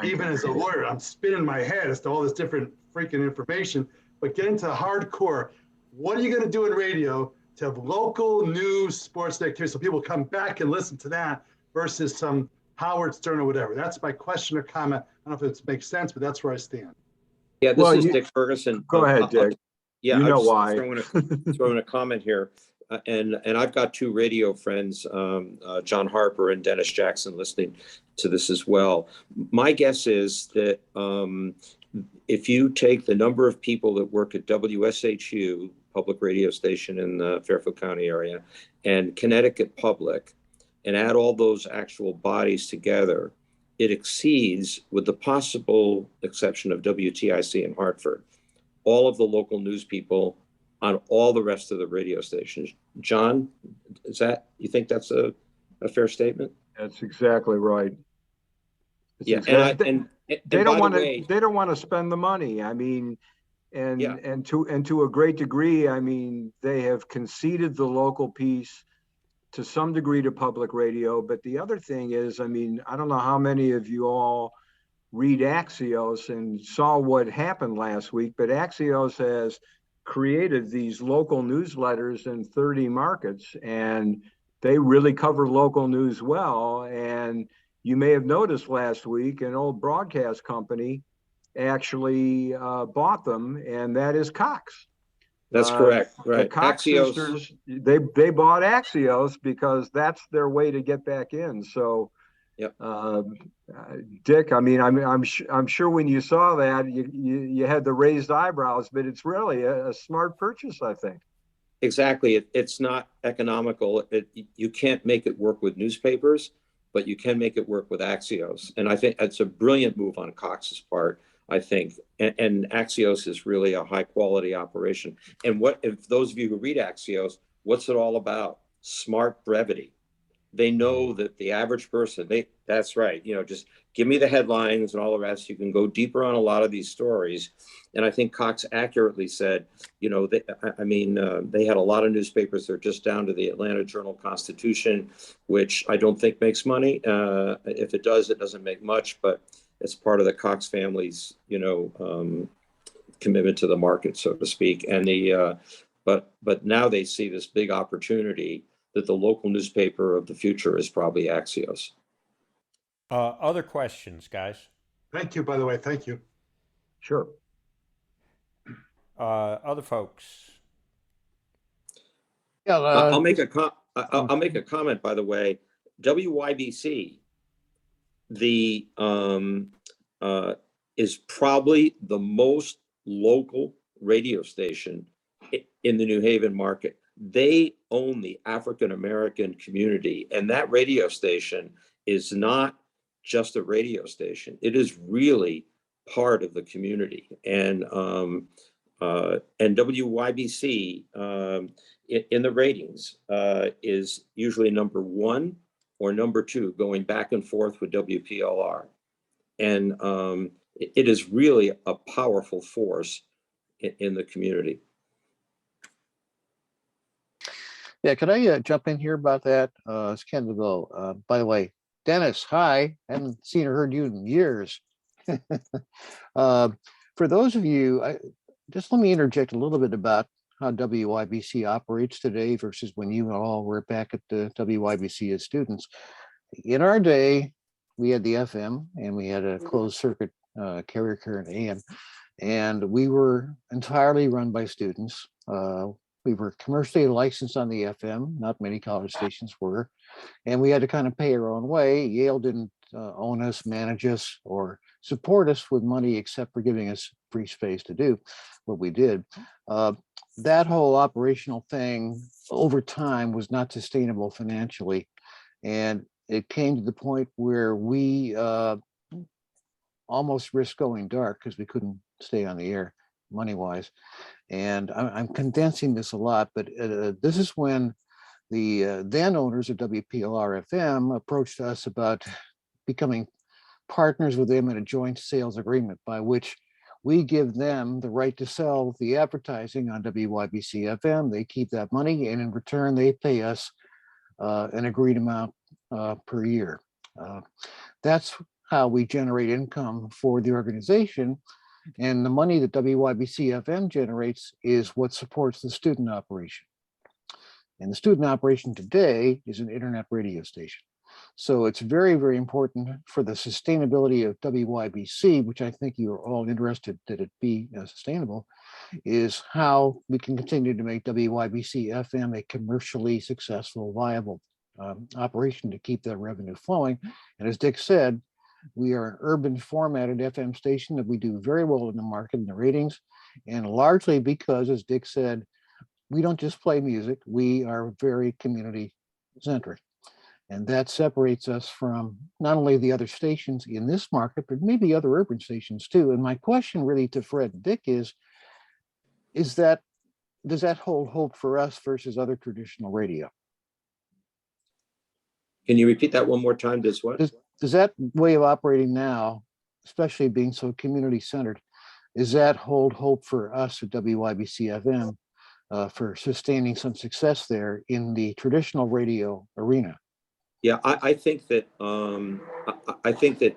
Speaker 3: even as a lawyer, I'm spinning my head as to all this different freaking information. But get into hardcore, what are you going to do in radio to have local news, sports activity, so people come back and listen to that versus some Howard Stern or whatever? That's my question or comment. I don't know if it makes sense, but that's where I stand.
Speaker 4: Yeah, this is Dick Ferguson.
Speaker 2: Go ahead, Dick.
Speaker 4: Yeah,
Speaker 2: you know
Speaker 4: why.
Speaker 2: why.
Speaker 4: Throwing a comment here. And I've got 2 radio friends, John Harper and Dennis Jackson, listening to this as well. My guess is that if you take the number of people that work at WSHU, public radio station in the Fairfield County area, and Connecticut Public, and add all those actual bodies together, it exceeds, with the possible exception of WTIC in Hartford, all of the local news people on all the rest of the radio stations. John, you think that's a fair statement?
Speaker 2: That's exactly right.
Speaker 4: Yeah,
Speaker 2: and they don't want to spend the money. I mean, and to a great degree, I mean, they have conceded the local piece to some degree to public radio. But the other thing is, I mean, I don't know how many of you all read Axios and saw what happened last week, but Axios has created these local newsletters in 30 markets, and they really cover local news well. And you may have noticed last week an old broadcast company actually bought them, and that is Cox.
Speaker 4: That's correct. Right.
Speaker 2: The Cox
Speaker 4: Axios.
Speaker 2: sisters, they bought Axios because that's their way to get back in. So,
Speaker 4: yep.
Speaker 2: Dick, I mean, I'm sure when you saw that, you had the raised eyebrows, but it's really a smart purchase, I think.
Speaker 4: Exactly. It's not economical. You can't make it work with newspapers, but you can make it work with Axios. And I think it's a brilliant move on Cox's part, I think. And Axios is really a high quality operation. And if those of you who read Axios, what's it all about? Smart brevity. They know that the average person, that's right, just give me the headlines and all the rest. You can go deeper on a lot of these stories. And I think Cox accurately said, they had a lot of newspapers. They're just down to the Atlanta Journal-Constitution, which I don't think makes money. If it does, it doesn't make much, but it's part of the Cox family's, commitment to the market, so to speak. And but now they see this big opportunity that the local newspaper of the future is probably Axios.
Speaker 1: Other questions, guys?
Speaker 3: Thank you, by the way. Thank you.
Speaker 2: Sure.
Speaker 1: Other folks?
Speaker 4: Yeah, I'll make a comment, by the way. WYBC, is probably the most local radio station in the New Haven market. They own the African-American community, and that radio station is not just a radio station. It is really part of the community. And WYBC in the ratings is usually number 1 or number 2, going back and forth with WPLR. And it is really a powerful force in the community.
Speaker 5: Yeah, could I jump in here about that? It's kind of go. By the way, Dennis, hi. I haven't seen or heard you in years. For those of you, just let me interject a little bit about how WYBC operates today versus when you all were back at the WYBC as students. In our day, we had the FM and we had a closed circuit carrier current AM, and we were entirely run by students. We were commercially licensed on the FM, not many college stations were, and we had to kind of pay our own way. Yale didn't own us, manage us, or support us with money except for giving us free space to do what we did. That whole operational thing over time was not sustainable financially, and it came to the point where we almost risked going dark because we couldn't stay on the air money-wise. And I'm condensing this a lot, but this is when the then owners of WPLR-FM approached us about becoming partners with them in a joint sales agreement by which we give them the right to sell the advertising on WYBC-FM. They keep that money, and in return, they pay us an agreed amount per year. That's how we generate income for the organization. And the money that WYBC-FM generates is what supports the student operation. And the student operation today is an internet radio station. So it's very, very important for the sustainability of WYBC, which I think you're all interested that it be sustainable, is how we can continue to make WYBC-FM a commercially successful, viable operation to keep that revenue flowing. And as Dick said, we are an urban formatted FM station that we do very well in the market and the ratings, and largely because, as Dick said, we don't just play music, we are very community centric. And that separates us from not only the other stations in this market, but maybe other urban stations too. And my question really to Fred and Dick is that, does that hold hope for us versus other traditional radio?
Speaker 4: Can you repeat that one more time? Does what?
Speaker 5: Does that way of operating now, especially being so community centered, does that hold hope for us at WYBC-FM for sustaining some success there in the traditional radio arena?
Speaker 4: Yeah, I think that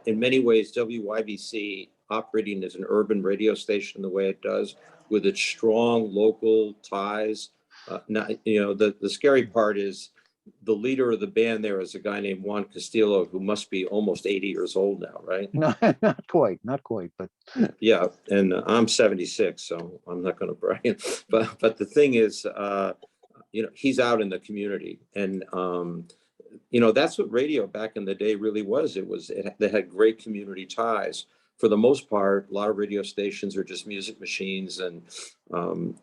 Speaker 4: in many ways WYBC operating as an urban radio station the way it does, with its strong local ties. The scary part is the leader of the band there is a guy named Juan Castillo, who must be almost 80 years old now, right?
Speaker 5: No, not quite, but
Speaker 4: yeah, and I'm 76, so I'm not going to brag. But the thing is, he's out in the community, and that's what radio back in the day really was. They had great community ties. For the most part, a lot of radio stations are just music machines, and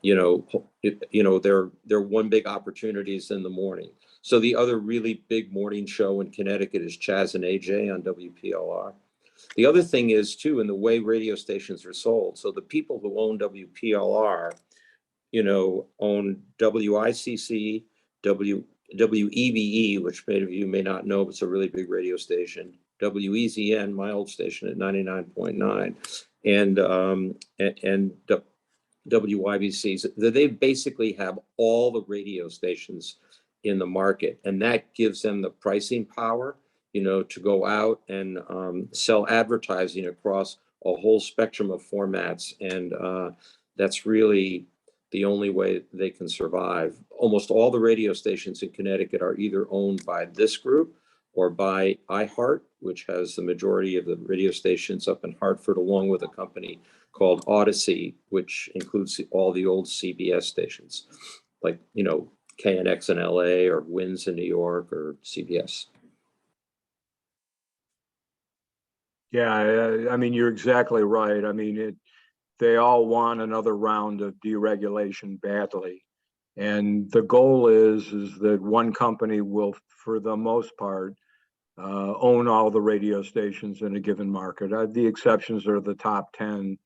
Speaker 4: they're one big opportunities in the morning. So the other really big morning show in Connecticut is Chaz and AJ on WPLR. The other thing is too, in the way radio stations are sold. So the people who own WPLR, own WICC, WEVE, which many of you may not know, but it's a really big radio station. WEZN, my old station at 99.9, and WYBC. They basically have all the radio stations in the market, and that gives them the pricing power, to go out and sell advertising across a whole spectrum of formats, and that's really the only way they can survive. Almost all the radio stations in Connecticut are either owned by this group or by iHeart, which has the majority of the radio stations up in Hartford, along with a company called Odyssey, which includes all the old CBS stations, like, KNX in LA or WINS in New York or CBS.
Speaker 2: Yeah, you're exactly right. They all want another round of deregulation badly. And the goal is that one company will, for the most part, own all the radio stations in a given market. The exceptions are the top 10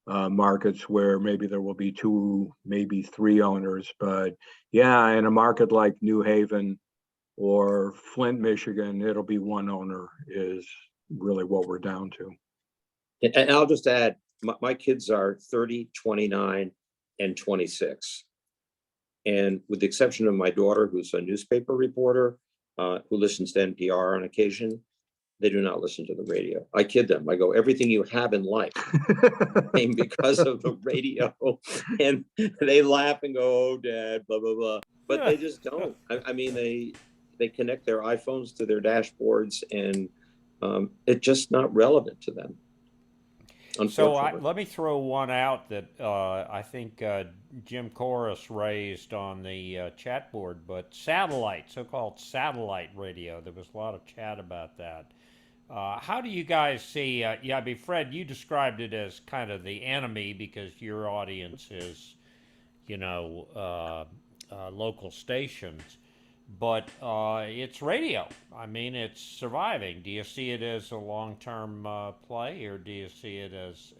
Speaker 2: markets where maybe there will be 2, maybe 3 owners. But yeah, in a market like New Haven or Flint, Michigan, it'll be one owner is really what we're down to.
Speaker 4: And I'll just add, my kids are 30, 29, and 26. And with the exception of my daughter, who's a newspaper reporter, who listens to NPR on occasion, they do not listen to the radio. I kid them. I go, everything you have in life came because of the radio. And they laugh and go, oh, Dad, blah, blah, blah. But they just don't. I mean, they connect their iPhones to their dashboards, and it's just not relevant to them.
Speaker 1: So let me throw one out that I think Jim Corus raised on the chat board, but satellite, so-called satellite radio. There was a lot of chat about that. How do you guys see, I mean, Fred, you described it as kind of the enemy because your audience is, local stations. But it's radio. I mean, it's surviving. Do you see it as a long-term play, or do you see it as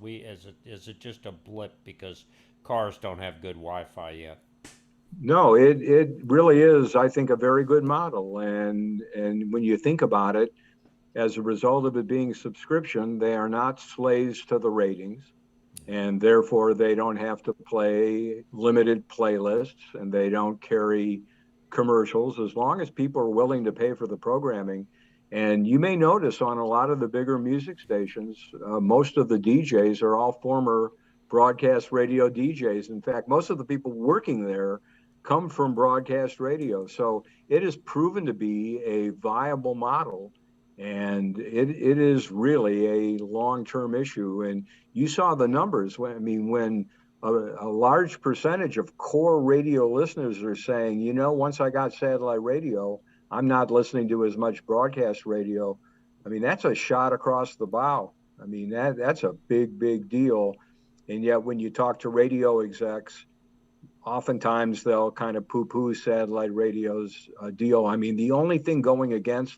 Speaker 1: is it just a blip because cars don't have good Wi-Fi yet?
Speaker 2: No, it really is, I think, a very good model. And when you think about it, as a result of it being subscription, they are not slaves to the ratings, and therefore they don't have to play limited playlists, and they don't carry commercials, as long as people are willing to pay for the programming. And you may notice on a lot of the bigger music stations, most of the DJs are all former broadcast radio DJs. In fact, most of the people working there come from broadcast radio. So it has proven to be a viable model, and it is really a long-term issue. And you saw the numbers. When a large percentage of core radio listeners are saying, once I got satellite radio, I'm not listening to as much broadcast radio. I mean, that's a shot across the bow. I mean, that's a big, big deal. And yet when you talk to radio execs, oftentimes they'll kind of poo-poo satellite radio's deal. I mean, the only thing going against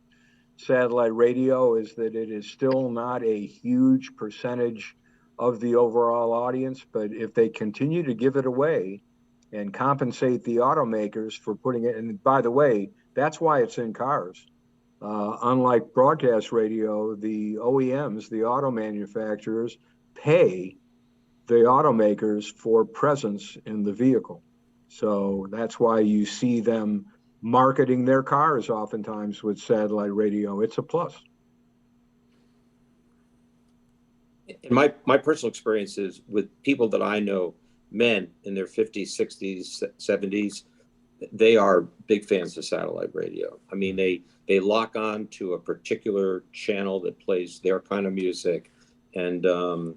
Speaker 2: satellite radio is that it is still not a huge percentage of the overall audience, but if they continue to give it away and compensate the automakers for putting it, and by the way, that's why it's in cars. Unlike broadcast radio, the OEMs, the auto manufacturers, pay the automakers for presence in the vehicle. So that's why you see them marketing their cars oftentimes with satellite radio. It's a plus.
Speaker 4: In my personal experiences with people that I know, men in their 50s, 60s, 70s, they are big fans of satellite radio. I mean, they lock on to a particular channel that plays their kind of music, and they're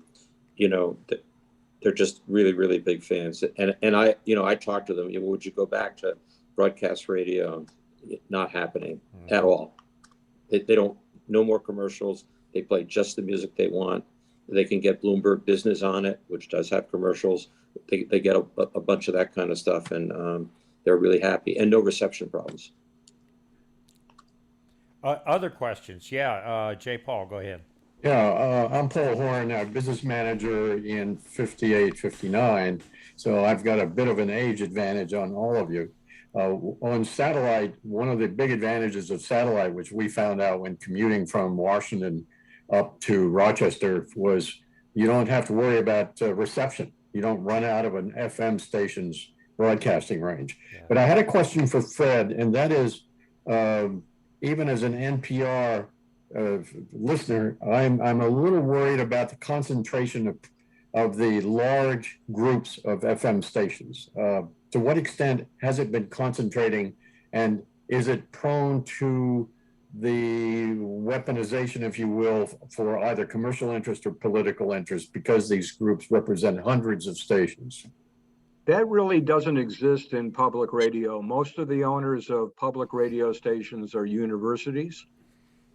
Speaker 4: just really, really big fans. And I talk to them. Would you go back to broadcast radio? Not happening at all. They don't. No more commercials. They play just the music they want. They can get Bloomberg Business on it, which does have commercials. They get a bunch of that kind of stuff, and they're really happy, and no reception problems.
Speaker 1: Other questions? Yeah, J. Paul, go ahead.
Speaker 6: Yeah, I'm Paul Horn, business manager in 58, 59. So I've got a bit of an age advantage on all of you. On satellite, one of the big advantages of satellite, which we found out when commuting from Washington up to Rochester, was you don't have to worry about reception. You don't run out of an FM station's broadcasting range. Yeah. But I had a question for Fred, and that is, even as an NPR listener, I'm a little worried about the concentration of the large groups of FM stations. To what extent has it been concentrating, and is it prone to the weaponization, if you will, for either commercial interest or political interest, because these groups represent hundreds of stations?
Speaker 2: That really doesn't exist in public radio. Most of the owners of public radio stations are universities.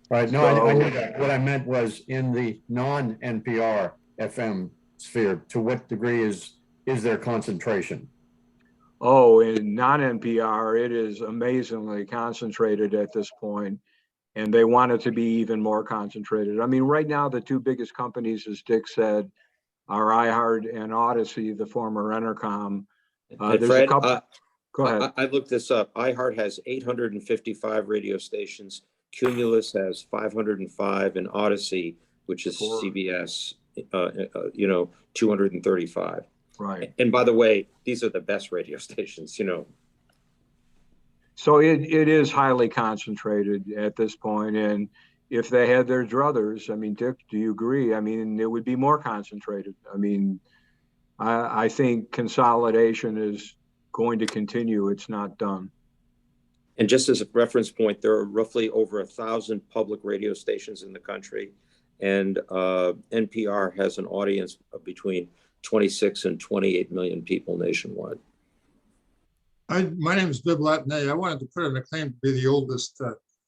Speaker 6: Right. No, I knew that. What I meant was in the non-NPR FM sphere, to what degree is there concentration?
Speaker 2: Oh, in non-NPR, it is amazingly concentrated at this point, and they want it to be even more concentrated. I mean, right now, the two biggest companies, as Dick said, are iHeart and Odyssey, the former Entercom.
Speaker 4: There's Fred, a couple.
Speaker 2: Go ahead.
Speaker 4: I looked this up. iHeart has 855 radio stations. Cumulus has 505, and Odyssey, which is CBS, 235.
Speaker 2: Right.
Speaker 4: And by the way, these are the best radio stations,
Speaker 2: So it is highly concentrated at this point. And if they had their druthers. I mean, Dick, do you agree? I mean, it would be more concentrated. I mean, I think consolidation is going to continue. It's not done.
Speaker 4: And just as a reference point, there are roughly over 1,000 public radio stations in the country, and NPR has an audience of between 26 and 28 million people nationwide.
Speaker 7: My name is Bill Latinay. I wanted to put in a claim to be the oldest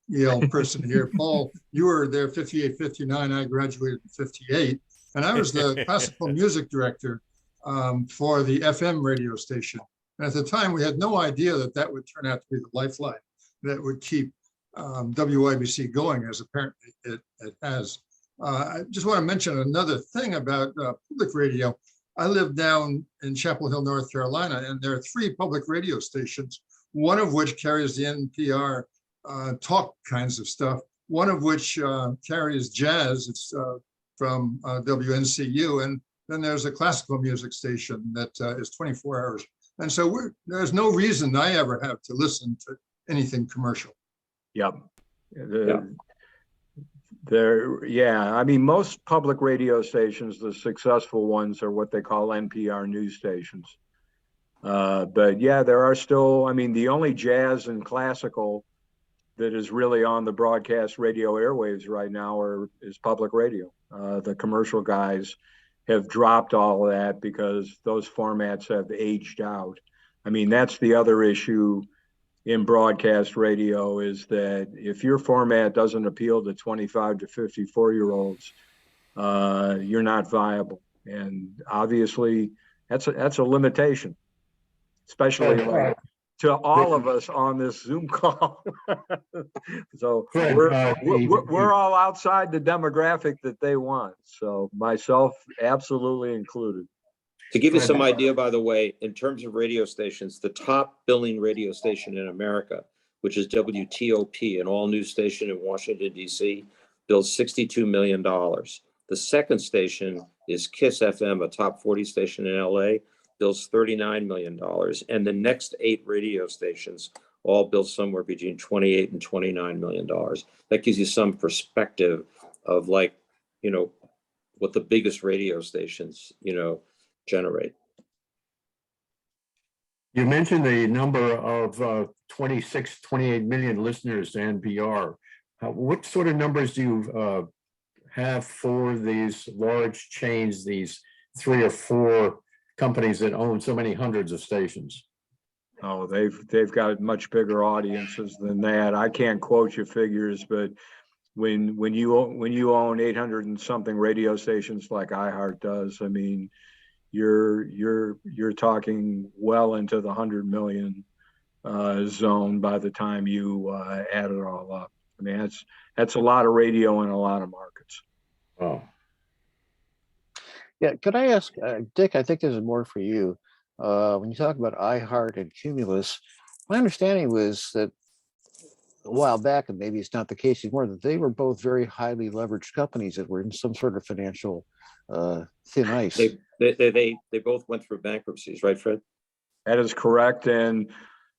Speaker 7: Yale person here. Paul, you were there 58, 59. I graduated in 58. And I was the classical music director for the FM radio station. And at the time, we had no idea that that would turn out to be the lifeline that would keep WIBC going, as apparently it has. I just want to mention another thing about public radio. I live down in Chapel Hill, North Carolina, and there are 3 public radio stations, one of which carries the NPR talk kinds of stuff, one of which carries jazz. It's from WNCU, and then there's a classical music station that is 24 hours. And so there's no reason I ever have to listen to anything commercial.
Speaker 2: Yep. I mean, most public radio stations, the successful ones, are what they call NPR news stations. But yeah, there are still, I mean, the only jazz and classical that is really on the broadcast radio airwaves right now is public radio. The commercial guys have dropped all of that because those formats have aged out. I mean, that's the other issue in broadcast radio, is that if your format doesn't appeal to 25 to 54-year-olds, you're not viable. And obviously that's a limitation, especially to all of us on this Zoom call. So we're all outside the demographic that they want. So myself absolutely included.
Speaker 4: To give you some idea, by the way, in terms of radio stations, the top billing radio station in America, which is WTOP, an all news station in Washington, D.C., bills $62 million. The second station is KISS FM, a top 40 station in L.A., bills $39 million. And the next 8 radio stations all bill somewhere between $28 and $29 million. That gives you some perspective of, like, you know, what the biggest radio stations, you know, generate.
Speaker 6: You mentioned the number of 26, 28 million listeners to NPR. What sort of numbers do you have for these large chains, these 3 or 4 companies that own so many hundreds of stations?
Speaker 2: Oh, they've got much bigger audiences than that. I can't quote you figures, but when you own 800 and something radio stations like iHeart does, I mean, you're talking well into the 100 million zone by the time you add it all up. I mean, that's a lot of radio in a lot of markets.
Speaker 6: Oh.
Speaker 5: Yeah, could I ask, Dick, I think this is more for you. When you talk about iHeart and Cumulus, my understanding was that a while back, and maybe it's not the case anymore, that they were both very highly leveraged companies that were in some sort of financial thin ice.
Speaker 4: They both went through bankruptcies, right, Fred?
Speaker 2: That is correct. And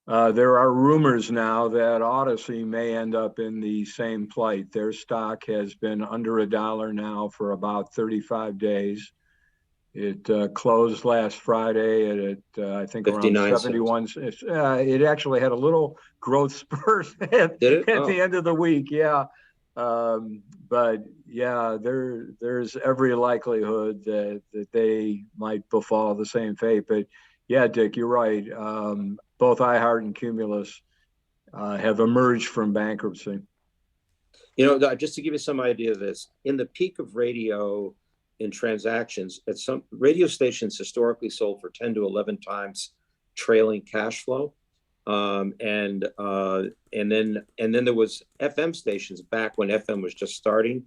Speaker 2: there are rumors now that Odyssey may end up in the same plight. Their stock has been under $1 now for about 35 days. It closed last Friday at I think around 71. It actually had a little growth spurt at the end of the week. Yeah. But yeah, there's every likelihood that they might befall the same fate. But yeah, Dick, you're right. Both iHeart and Cumulus have emerged from bankruptcy.
Speaker 4: You know, just to give you some idea of this, in the peak of radio in transactions, at some radio stations historically sold for 10 to 11 times trailing cash flow. And then there was FM stations back when FM was just starting.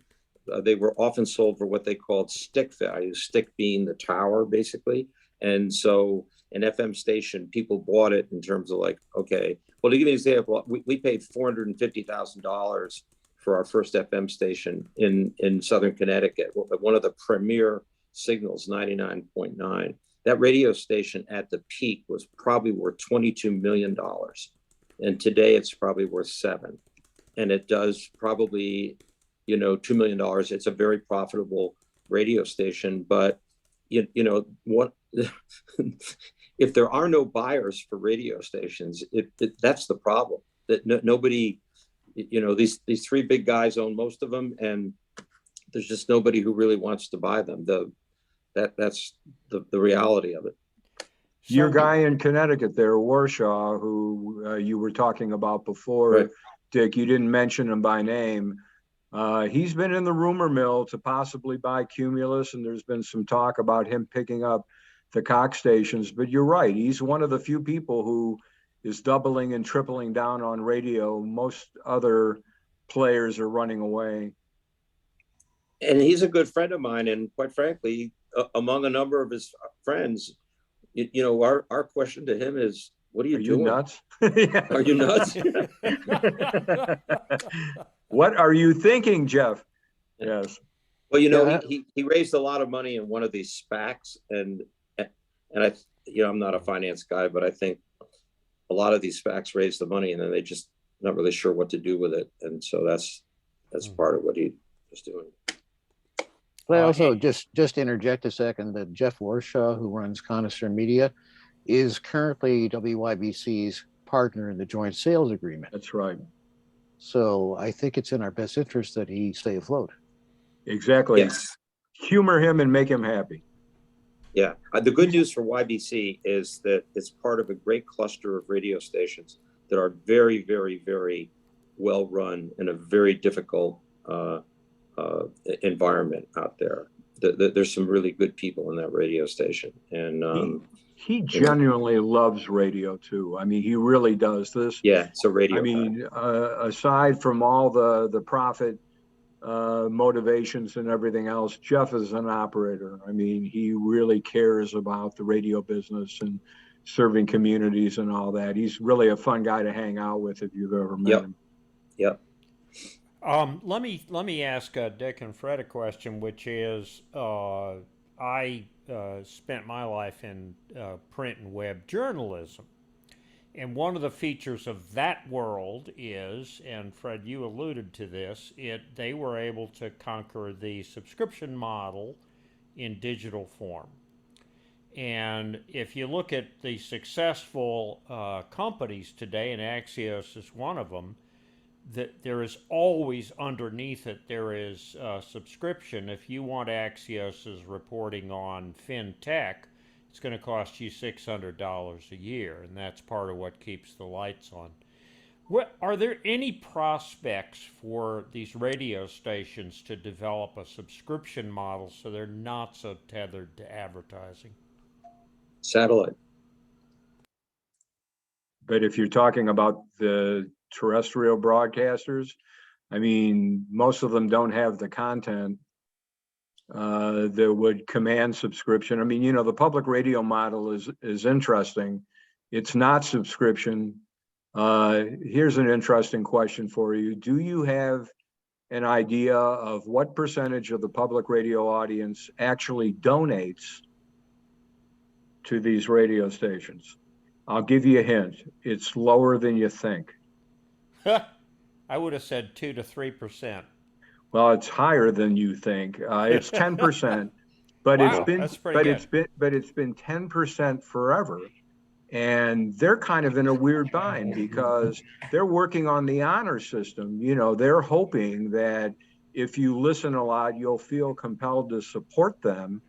Speaker 4: They were often sold for what they called stick value, stick being the tower, basically. And so an FM station, people bought it in terms of like, okay, well, to give you an example, we paid $450,000 for our first FM station in Southern Connecticut, one of the premier signals, 99.9. That radio station at the peak was probably worth $22 million. And today it's probably worth $7 million. And it does probably $2 million. It's a very profitable radio station, but what if there are no buyers for radio stations, that's the problem. That nobody, these three big guys own most of them, and there's just nobody who really wants to buy them. That's the reality of it.
Speaker 2: Your guy in Connecticut there, Warshaw, who you were talking about before,
Speaker 4: Right.
Speaker 2: Dick, you didn't mention him by name. He's been in the rumor mill to possibly buy Cumulus, and there's been some talk about him picking up the Cox stations. But you're right, he's one of the few people who is doubling and tripling down on radio. Most other players are running away.
Speaker 4: And he's a good friend of mine, and quite frankly, among a number of his friends, our question to him is, what are you doing?
Speaker 2: Nuts?
Speaker 4: Are you nuts?
Speaker 2: What are you thinking, Jeff? Yes.
Speaker 4: Well, he raised a lot of money in one of these SPACs, and I'm not a finance guy, but I think a lot of these SPACs raise the money and then they just not really sure what to do with it, and so that's part of what he was doing.
Speaker 5: Well, also just interject a second that Jeff Warshaw, who runs Connoisseur Media, is currently WYBC's partner in the joint sales agreement.
Speaker 2: That's right.
Speaker 5: So I think it's in our best interest that he stay afloat.
Speaker 2: Exactly.
Speaker 4: Yes.
Speaker 2: Humor him and make him happy.
Speaker 4: Yeah. The good news for YBC is that it's part of a great cluster of radio stations that are very, very, very well run in a very difficult environment out there. There's some really good people in that radio station. And
Speaker 2: he genuinely loves radio too. I mean, he really does this.
Speaker 4: Yeah, it's a radio.
Speaker 2: I mean, aside from all the profit motivations and everything else, Jeff is an operator. I mean, he really cares about the radio business and serving communities and all that. He's really a fun guy to hang out with if you've ever met him.
Speaker 4: Yep.
Speaker 1: Let me ask Dick and Fred a question, which is, I spent my life in print and web journalism. And one of the features of that world is, and Fred, you alluded to this, they were able to conquer the subscription model in digital form. And if you look at the successful companies today, and Axios is one of them, that there is always underneath it, there is subscription. If you want Axios's reporting on FinTech, it's going to cost you $600 a year, and that's part of what keeps the lights on. Are there any prospects for these radio stations to develop a subscription model so they're not so tethered to advertising?
Speaker 4: Satellite.
Speaker 2: But if you're talking about the terrestrial broadcasters, I mean, most of them don't have the content that would command subscription. I mean, the public radio model is interesting. It's not subscription. Here's an interesting question for you. Do you have an idea of what percentage of the public radio audience actually donates to these radio stations? I'll give you a hint. It's lower than you think.
Speaker 1: I would have said 2 to 3%.
Speaker 2: Well, it's higher than you think. It's 10%, but
Speaker 1: Wow, that's pretty good.
Speaker 2: It's been 10% forever, and they're kind of in a weird bind because they're working on the honor system. They're hoping that if you listen a lot, you'll feel compelled to support them,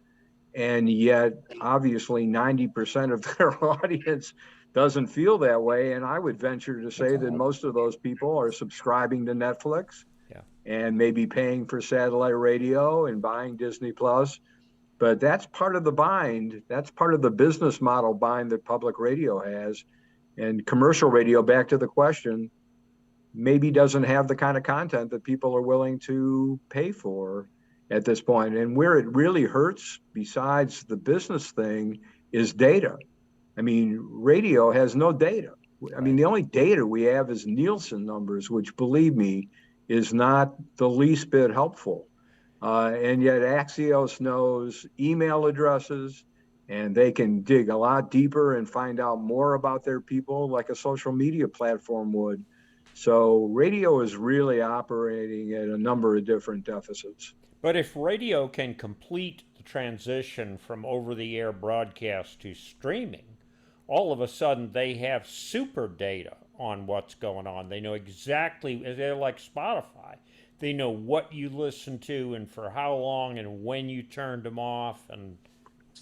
Speaker 2: and yet obviously 90% of their audience doesn't feel that way. And I would venture to say that most of those people are subscribing to Netflix. And maybe paying for satellite radio and buying Disney Plus. But that's part of the bind. That's part of the business model bind that public radio has. And commercial radio, back to the question, maybe doesn't have the kind of content that people are willing to pay for at this point. And where it really hurts, besides the business thing, is data. I mean, radio has no data. I mean, the only data we have is Nielsen numbers, which, believe me, is not the least bit helpful. And yet Axios knows email addresses, and they can dig a lot deeper and find out more about their people like a social media platform would. So radio is really operating at a number of different deficits.
Speaker 1: But if radio can complete the transition from over-the-air broadcast to streaming, all of a sudden they have super data on what's going on. They know exactly, they're like Spotify. They know what you listen to and for how long and when you turned them off. And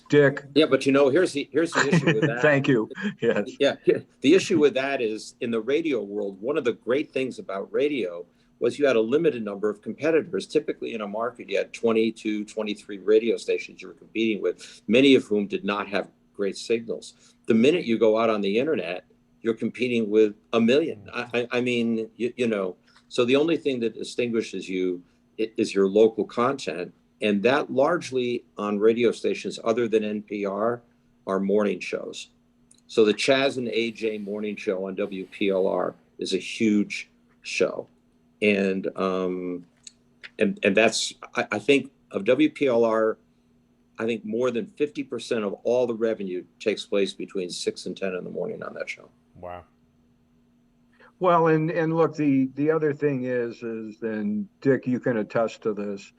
Speaker 2: Dick.
Speaker 4: Yeah, but here's the issue with that.
Speaker 2: Thank you. Yes.
Speaker 4: Yeah, the issue with that is in the radio world, one of the great things about radio was you had a limited number of competitors. Typically in a market, you had 22, 23 radio stations you were competing with, many of whom did not have great signals. The minute you go out on the internet, you're competing with a million. I mean, you know, so the only thing that distinguishes you is your local content. And that largely on radio stations other than NPR are morning shows. So the Chaz and AJ morning show on WPLR is a huge show. And that's, I think of WPLR, I think more than 50% of all the revenue takes place between 6 and 10 in the morning on that show.
Speaker 1: wow.
Speaker 2: Well, and look, the other thing is, and Dick, you can attest to this.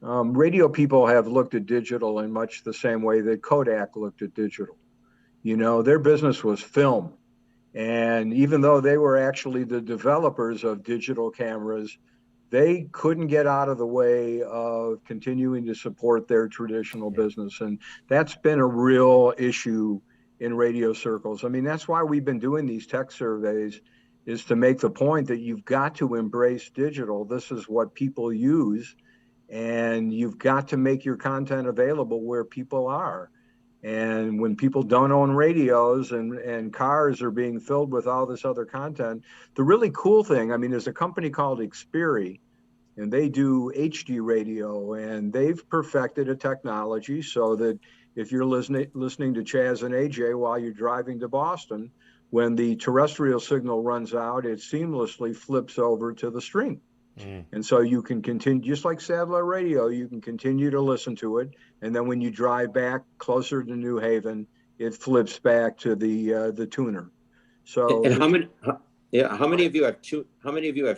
Speaker 2: Radio people have looked at digital in much the same way that Kodak looked at digital. You know, their business was film. And even though they were actually the developers of digital cameras, they couldn't get out of the way of continuing to support their traditional business. And that's been a real issue in radio circles. I mean, that's why we've been doing these tech surveys, is to make the point that you've got to embrace digital. This is what people use. And you've got to make your content available where people are. And when people don't own radios and cars are being filled with all this other content, the really cool thing, I mean, there's a company called Xperi, and they do HD radio, and they've perfected a technology so that if you're listening to Chaz and AJ while you're driving to Boston, when the terrestrial signal runs out, it seamlessly flips over to the stream. And so you can continue, just like satellite radio, you can continue to listen to it. And then when you drive back closer to New Haven, it flips back to the tuner. So
Speaker 4: and how many of you have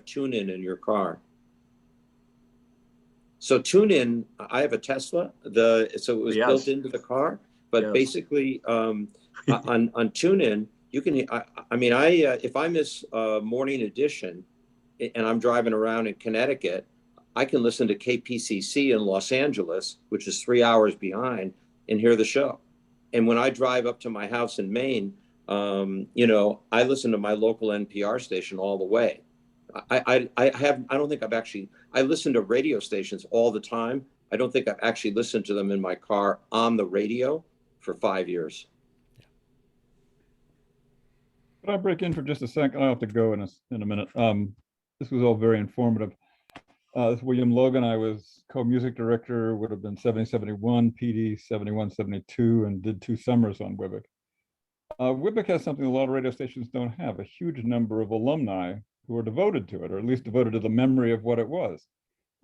Speaker 4: tune in your car? So tune in, I have a Tesla, so it was built into the car, but basically on tune in, you can, if I miss morning edition, and I'm driving around in Connecticut, I can listen to KPCC in Los Angeles, which is 3 hours behind, and hear the show. And when I drive up to my house in Maine, I listen to my local NPR station all the way. I listen to radio stations all the time. I don't think I've actually listened to them in my car on the radio for 5 years.
Speaker 8: Could I break in for just a second? I'll have to go in a minute. This was all very informative. This is William Logan. I was co-music director, would have been 70-71, PD 71-72, and did 2 summers on WIBIC. WIBIC has something a lot of radio stations don't have, a huge number of alumni who are devoted to it, or at least devoted to the memory of what it was.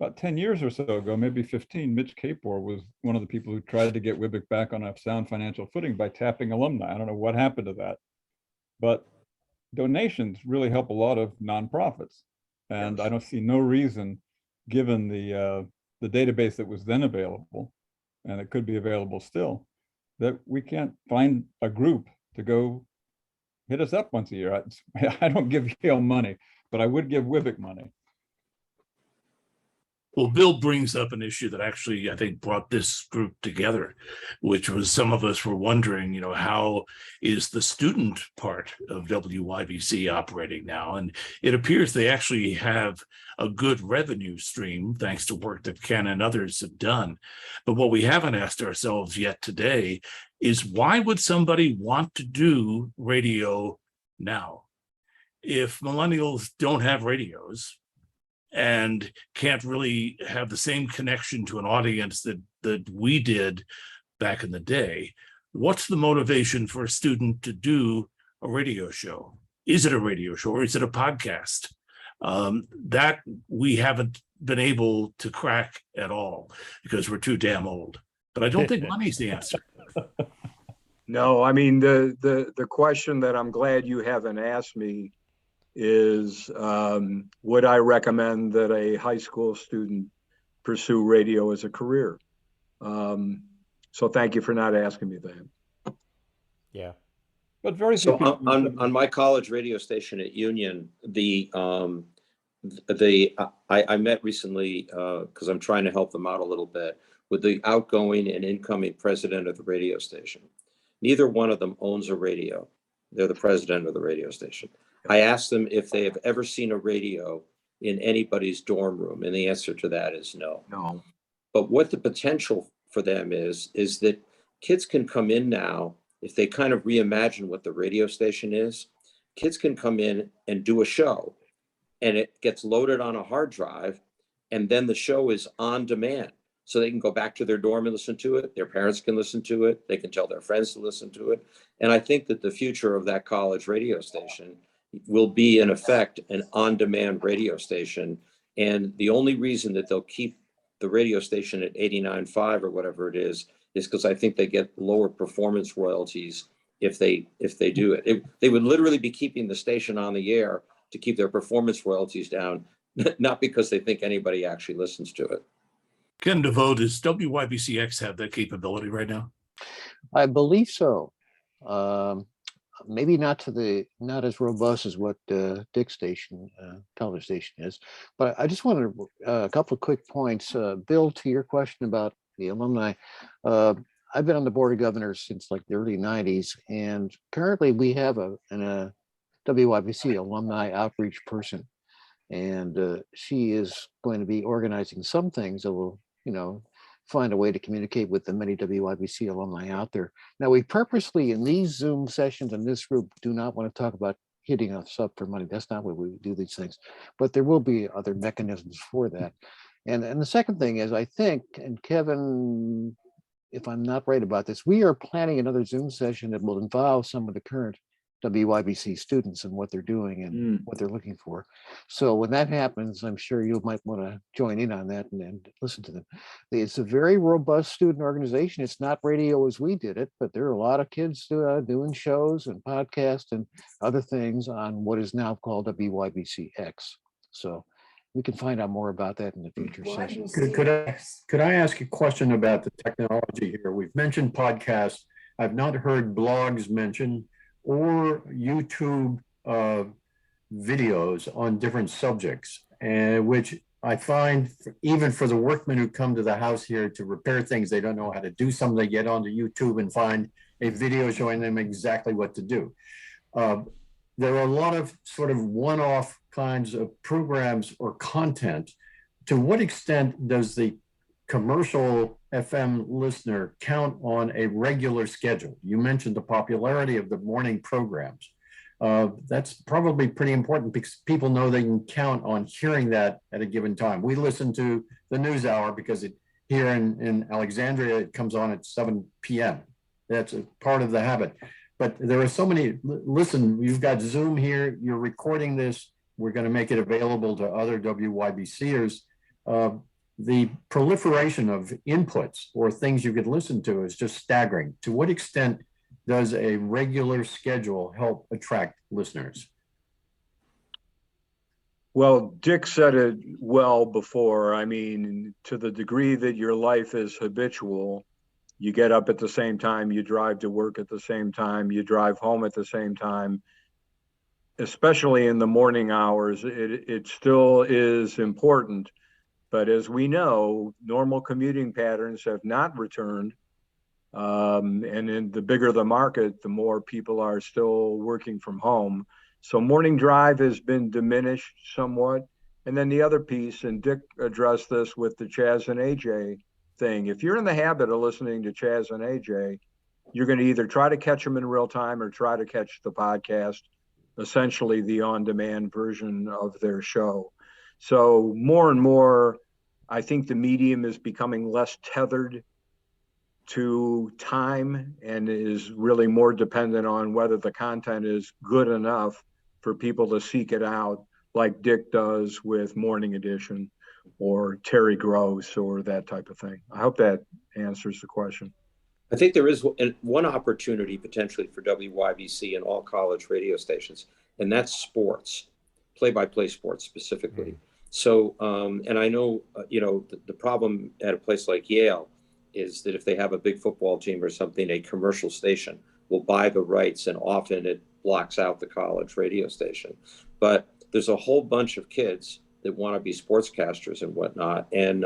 Speaker 8: About 10 years or so ago, maybe 15, Mitch Capor was one of the people who tried to get WIBIC back on a sound financial footing by tapping alumni. I don't know what happened to that, but donations really help a lot of nonprofits. And I don't see no reason, given the database that was then available, and it could be available still, that we can't find a group to go hit us up once a year. I don't give Yale money, but I would give WIBIC money.
Speaker 9: Well, Bill brings up an issue that actually, I think, brought this group together, which was some of us were wondering, how is the student part of WYBC operating now? And it appears they actually have a good revenue stream, thanks to work that Ken and others have done. But what we haven't asked ourselves yet today is, why would somebody want to do radio now? If millennials don't have radios, and can't really have the same connection to an audience that we did back in the day, what's the motivation for a student to do a radio show? Is it a radio show or is it a podcast? That we haven't been able to crack at all because we're too damn old. But I don't think money's the answer.
Speaker 2: No, I mean, the question that I'm glad you haven't asked me is, would I recommend that a high school student pursue radio as a career? So thank you for not asking me that.
Speaker 1: Yeah.
Speaker 8: But very
Speaker 4: So
Speaker 8: few people.
Speaker 4: on my college radio station at Union, I met recently, because I'm trying to help them out a little bit, with the outgoing and incoming president of the radio station. Neither one of them owns a radio. They're the president of the radio station. I asked them if they have ever seen a radio in anybody's dorm room, and the answer to that is no.
Speaker 2: No.
Speaker 4: But what the potential for them is that kids can come in now, if they kind of reimagine what the radio station is, kids can come in and do a show, and it gets loaded on a hard drive, and then the show is on demand. So they can go back to their dorm and listen to it. Their parents can listen to it. They can tell their friends to listen to it. And I think that the future of that college radio station will be, in effect, an on-demand radio station. And the only reason that they'll keep the radio station at 89.5 or whatever it is because I think they get lower performance royalties if they do it. They would literally be keeping the station on the air to keep their performance royalties down, not because they think anybody actually listens to it.
Speaker 9: Ken DeVoe, does WYBCX have that capability right now?
Speaker 5: I believe so. Maybe not as robust as what Dick's station, television station is, but I just wanted a couple of quick points. Bill, to your question about the alumni, I've been on the board of governors since like the early 90s, and currently we have a WYBC alumni outreach person, and she is going to be organizing some things that will, find a way to communicate with the many WYBC alumni out there. Now, we purposely, in these Zoom sessions in this group, do not want to talk about hitting us up for money. That's not what we do these things, but there will be other mechanisms for that. And the second thing is, I think, and Kevin, if I'm not right about this, we are planning another Zoom session that will involve some of the current WYBC students and what they're doing and what they're looking for. So when that happens, I'm sure you might want to join in on that and listen to them. It's a very robust student organization. It's not radio as we did it, but there are a lot of kids doing shows and podcasts and other things on what is now called WYBCX. So we can find out more about that in the future sessions.
Speaker 6: Could I ask a question about the technology here? We've mentioned podcasts. I've not heard blogs mentioned or YouTube videos on different subjects, and which I find even for the workmen who come to the house here to repair things, they don't know how to do something, they get onto YouTube and find a video showing them exactly what to do. There are a lot of sort of one-off kinds of programs or content. To what extent does the commercial FM listener count on a regular schedule? You mentioned the popularity of the morning programs. That's probably pretty important because people know they can count on hearing that at a given time. We listen to the news hour because here in Alexandria, it comes on at 7 p.m. That's a part of the habit. But there are so many, listen, you've got Zoom here, you're recording this, we're going to make it available to other WYBCers. The proliferation of inputs or things you could listen to is just staggering. To what extent does a regular schedule help attract listeners?
Speaker 2: Well, Dick said it well before. I mean, to the degree that your life is habitual, you get up at the same time, you drive to work at the same time, you drive home at the same time, especially in the morning hours, it still is important. But as we know, normal commuting patterns have not returned. And in the bigger the market, the more people are still working from home. So morning drive has been diminished somewhat. And then the other piece, and Dick addressed this with the Chaz and AJ thing. If you're in the habit of listening to Chaz and AJ, you're going to either try to catch them in real time or try to catch the podcast, essentially the on-demand version of their show. So more and more, I think the medium is becoming less tethered to time and is really more dependent on whether the content is good enough for people to seek it out, like Dick does with Morning Edition or Terry Gross or that type of thing. I hope that answers the question.
Speaker 4: I think there is one opportunity potentially for WYBC and all college radio stations, and that's sports. play-by-play sports specifically. So, and I know, the problem at a place like Yale is that if they have a big football team or something, a commercial station will buy the rights, and often it blocks out the college radio station. But there's a whole bunch of kids that want to be sportscasters and whatnot. And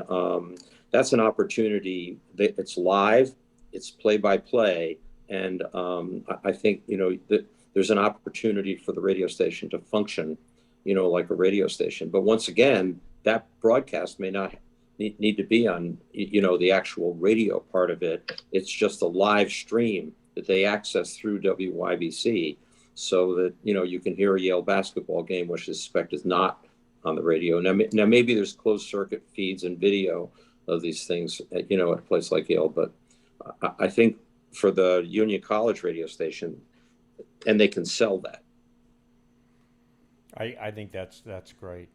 Speaker 4: that's an opportunity. It's live, it's play-by-play. And I think, that there's an opportunity for the radio station to function, like a radio station. But once again, that broadcast may not need to be on, the actual radio part of it. It's just a live stream that they access through WYBC, so that, you can hear a Yale basketball game, which I suspect is not on the radio. Now maybe there's closed circuit feeds and video of these things, at a place like Yale. But I think for the Union College radio station, and they can sell that.
Speaker 1: I think that's great.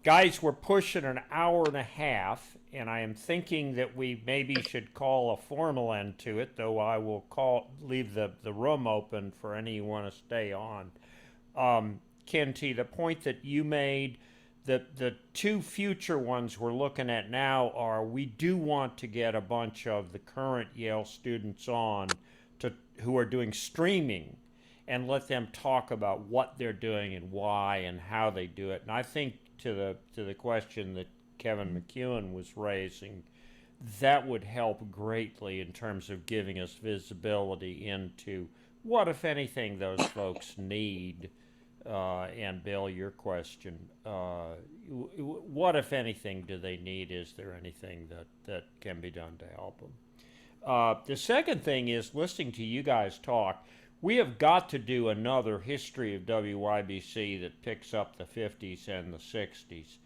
Speaker 1: Guys, we're pushing an hour and a half, and I am thinking that we maybe should call a formal end to it, though I will leave the room open for any who want to stay on. Ken T., the point that you made, the two future ones we're looking at now are, we do want to get a bunch of the current Yale students on who are doing streaming, and let them talk about what they're doing and why and how they do it. And I think to the question that Kevin McEwen was raising, that would help greatly in terms of giving us visibility into what, if anything, those folks need. And Bill, your question, what, if anything, do they need? Is there anything that can be done to help them? The second thing is, listening to you guys talk, we have got to do another history of WYBC that picks up the 50s and the 60s.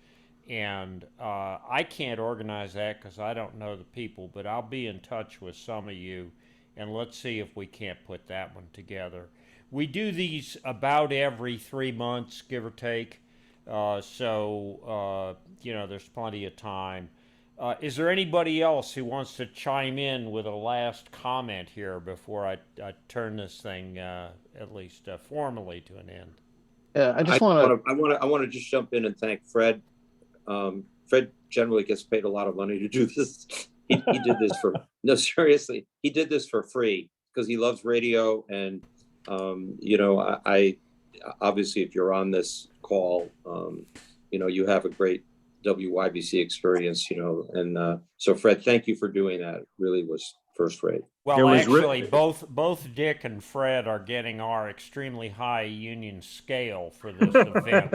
Speaker 1: And I can't organize that because I don't know the people, but I'll be in touch with some of you, and let's see if we can't put that one together. We do these about every 3 months, give or take. So there's plenty of time. Is there anybody else who wants to chime in with a last comment here before I turn this thing, at least formally, to an end?
Speaker 5: Yeah, I just want to.
Speaker 4: I want to just jump in and thank Fred. Fred generally gets paid a lot of money to do this. He did this seriously. He did this for free because he loves radio, and I obviously, if you're on this call, you have a great WYBC experience, and so Fred, thank you for doing that. It really was first rate.
Speaker 1: Well, actually, both Dick and Fred are getting our extremely high union scale for this event.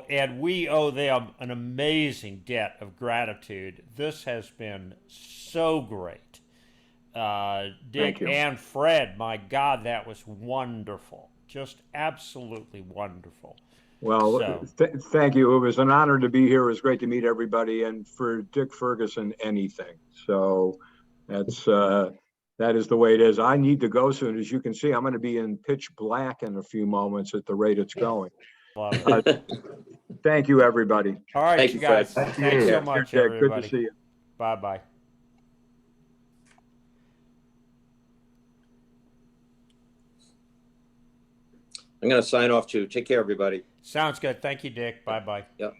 Speaker 1: And we owe them an amazing debt of gratitude. This has been so great. Dick and Fred, my God, that was wonderful. Just absolutely wonderful.
Speaker 2: Well, thank you. It was an honor to be here. It was great to meet everybody. And for Dick Ferguson, anything. So that is the way it is. I need to go soon. As you can see, I'm going to be in pitch black in a few moments at the rate it's going. Thank you, everybody.
Speaker 1: All right,
Speaker 4: thank you
Speaker 1: guys.
Speaker 4: Fred.
Speaker 1: Thanks so much, everybody.
Speaker 2: Good to see you.
Speaker 1: Bye-bye.
Speaker 4: I'm going to sign off too. Take care, everybody.
Speaker 1: Sounds good. Thank you, Dick. Bye-bye.
Speaker 4: Yep.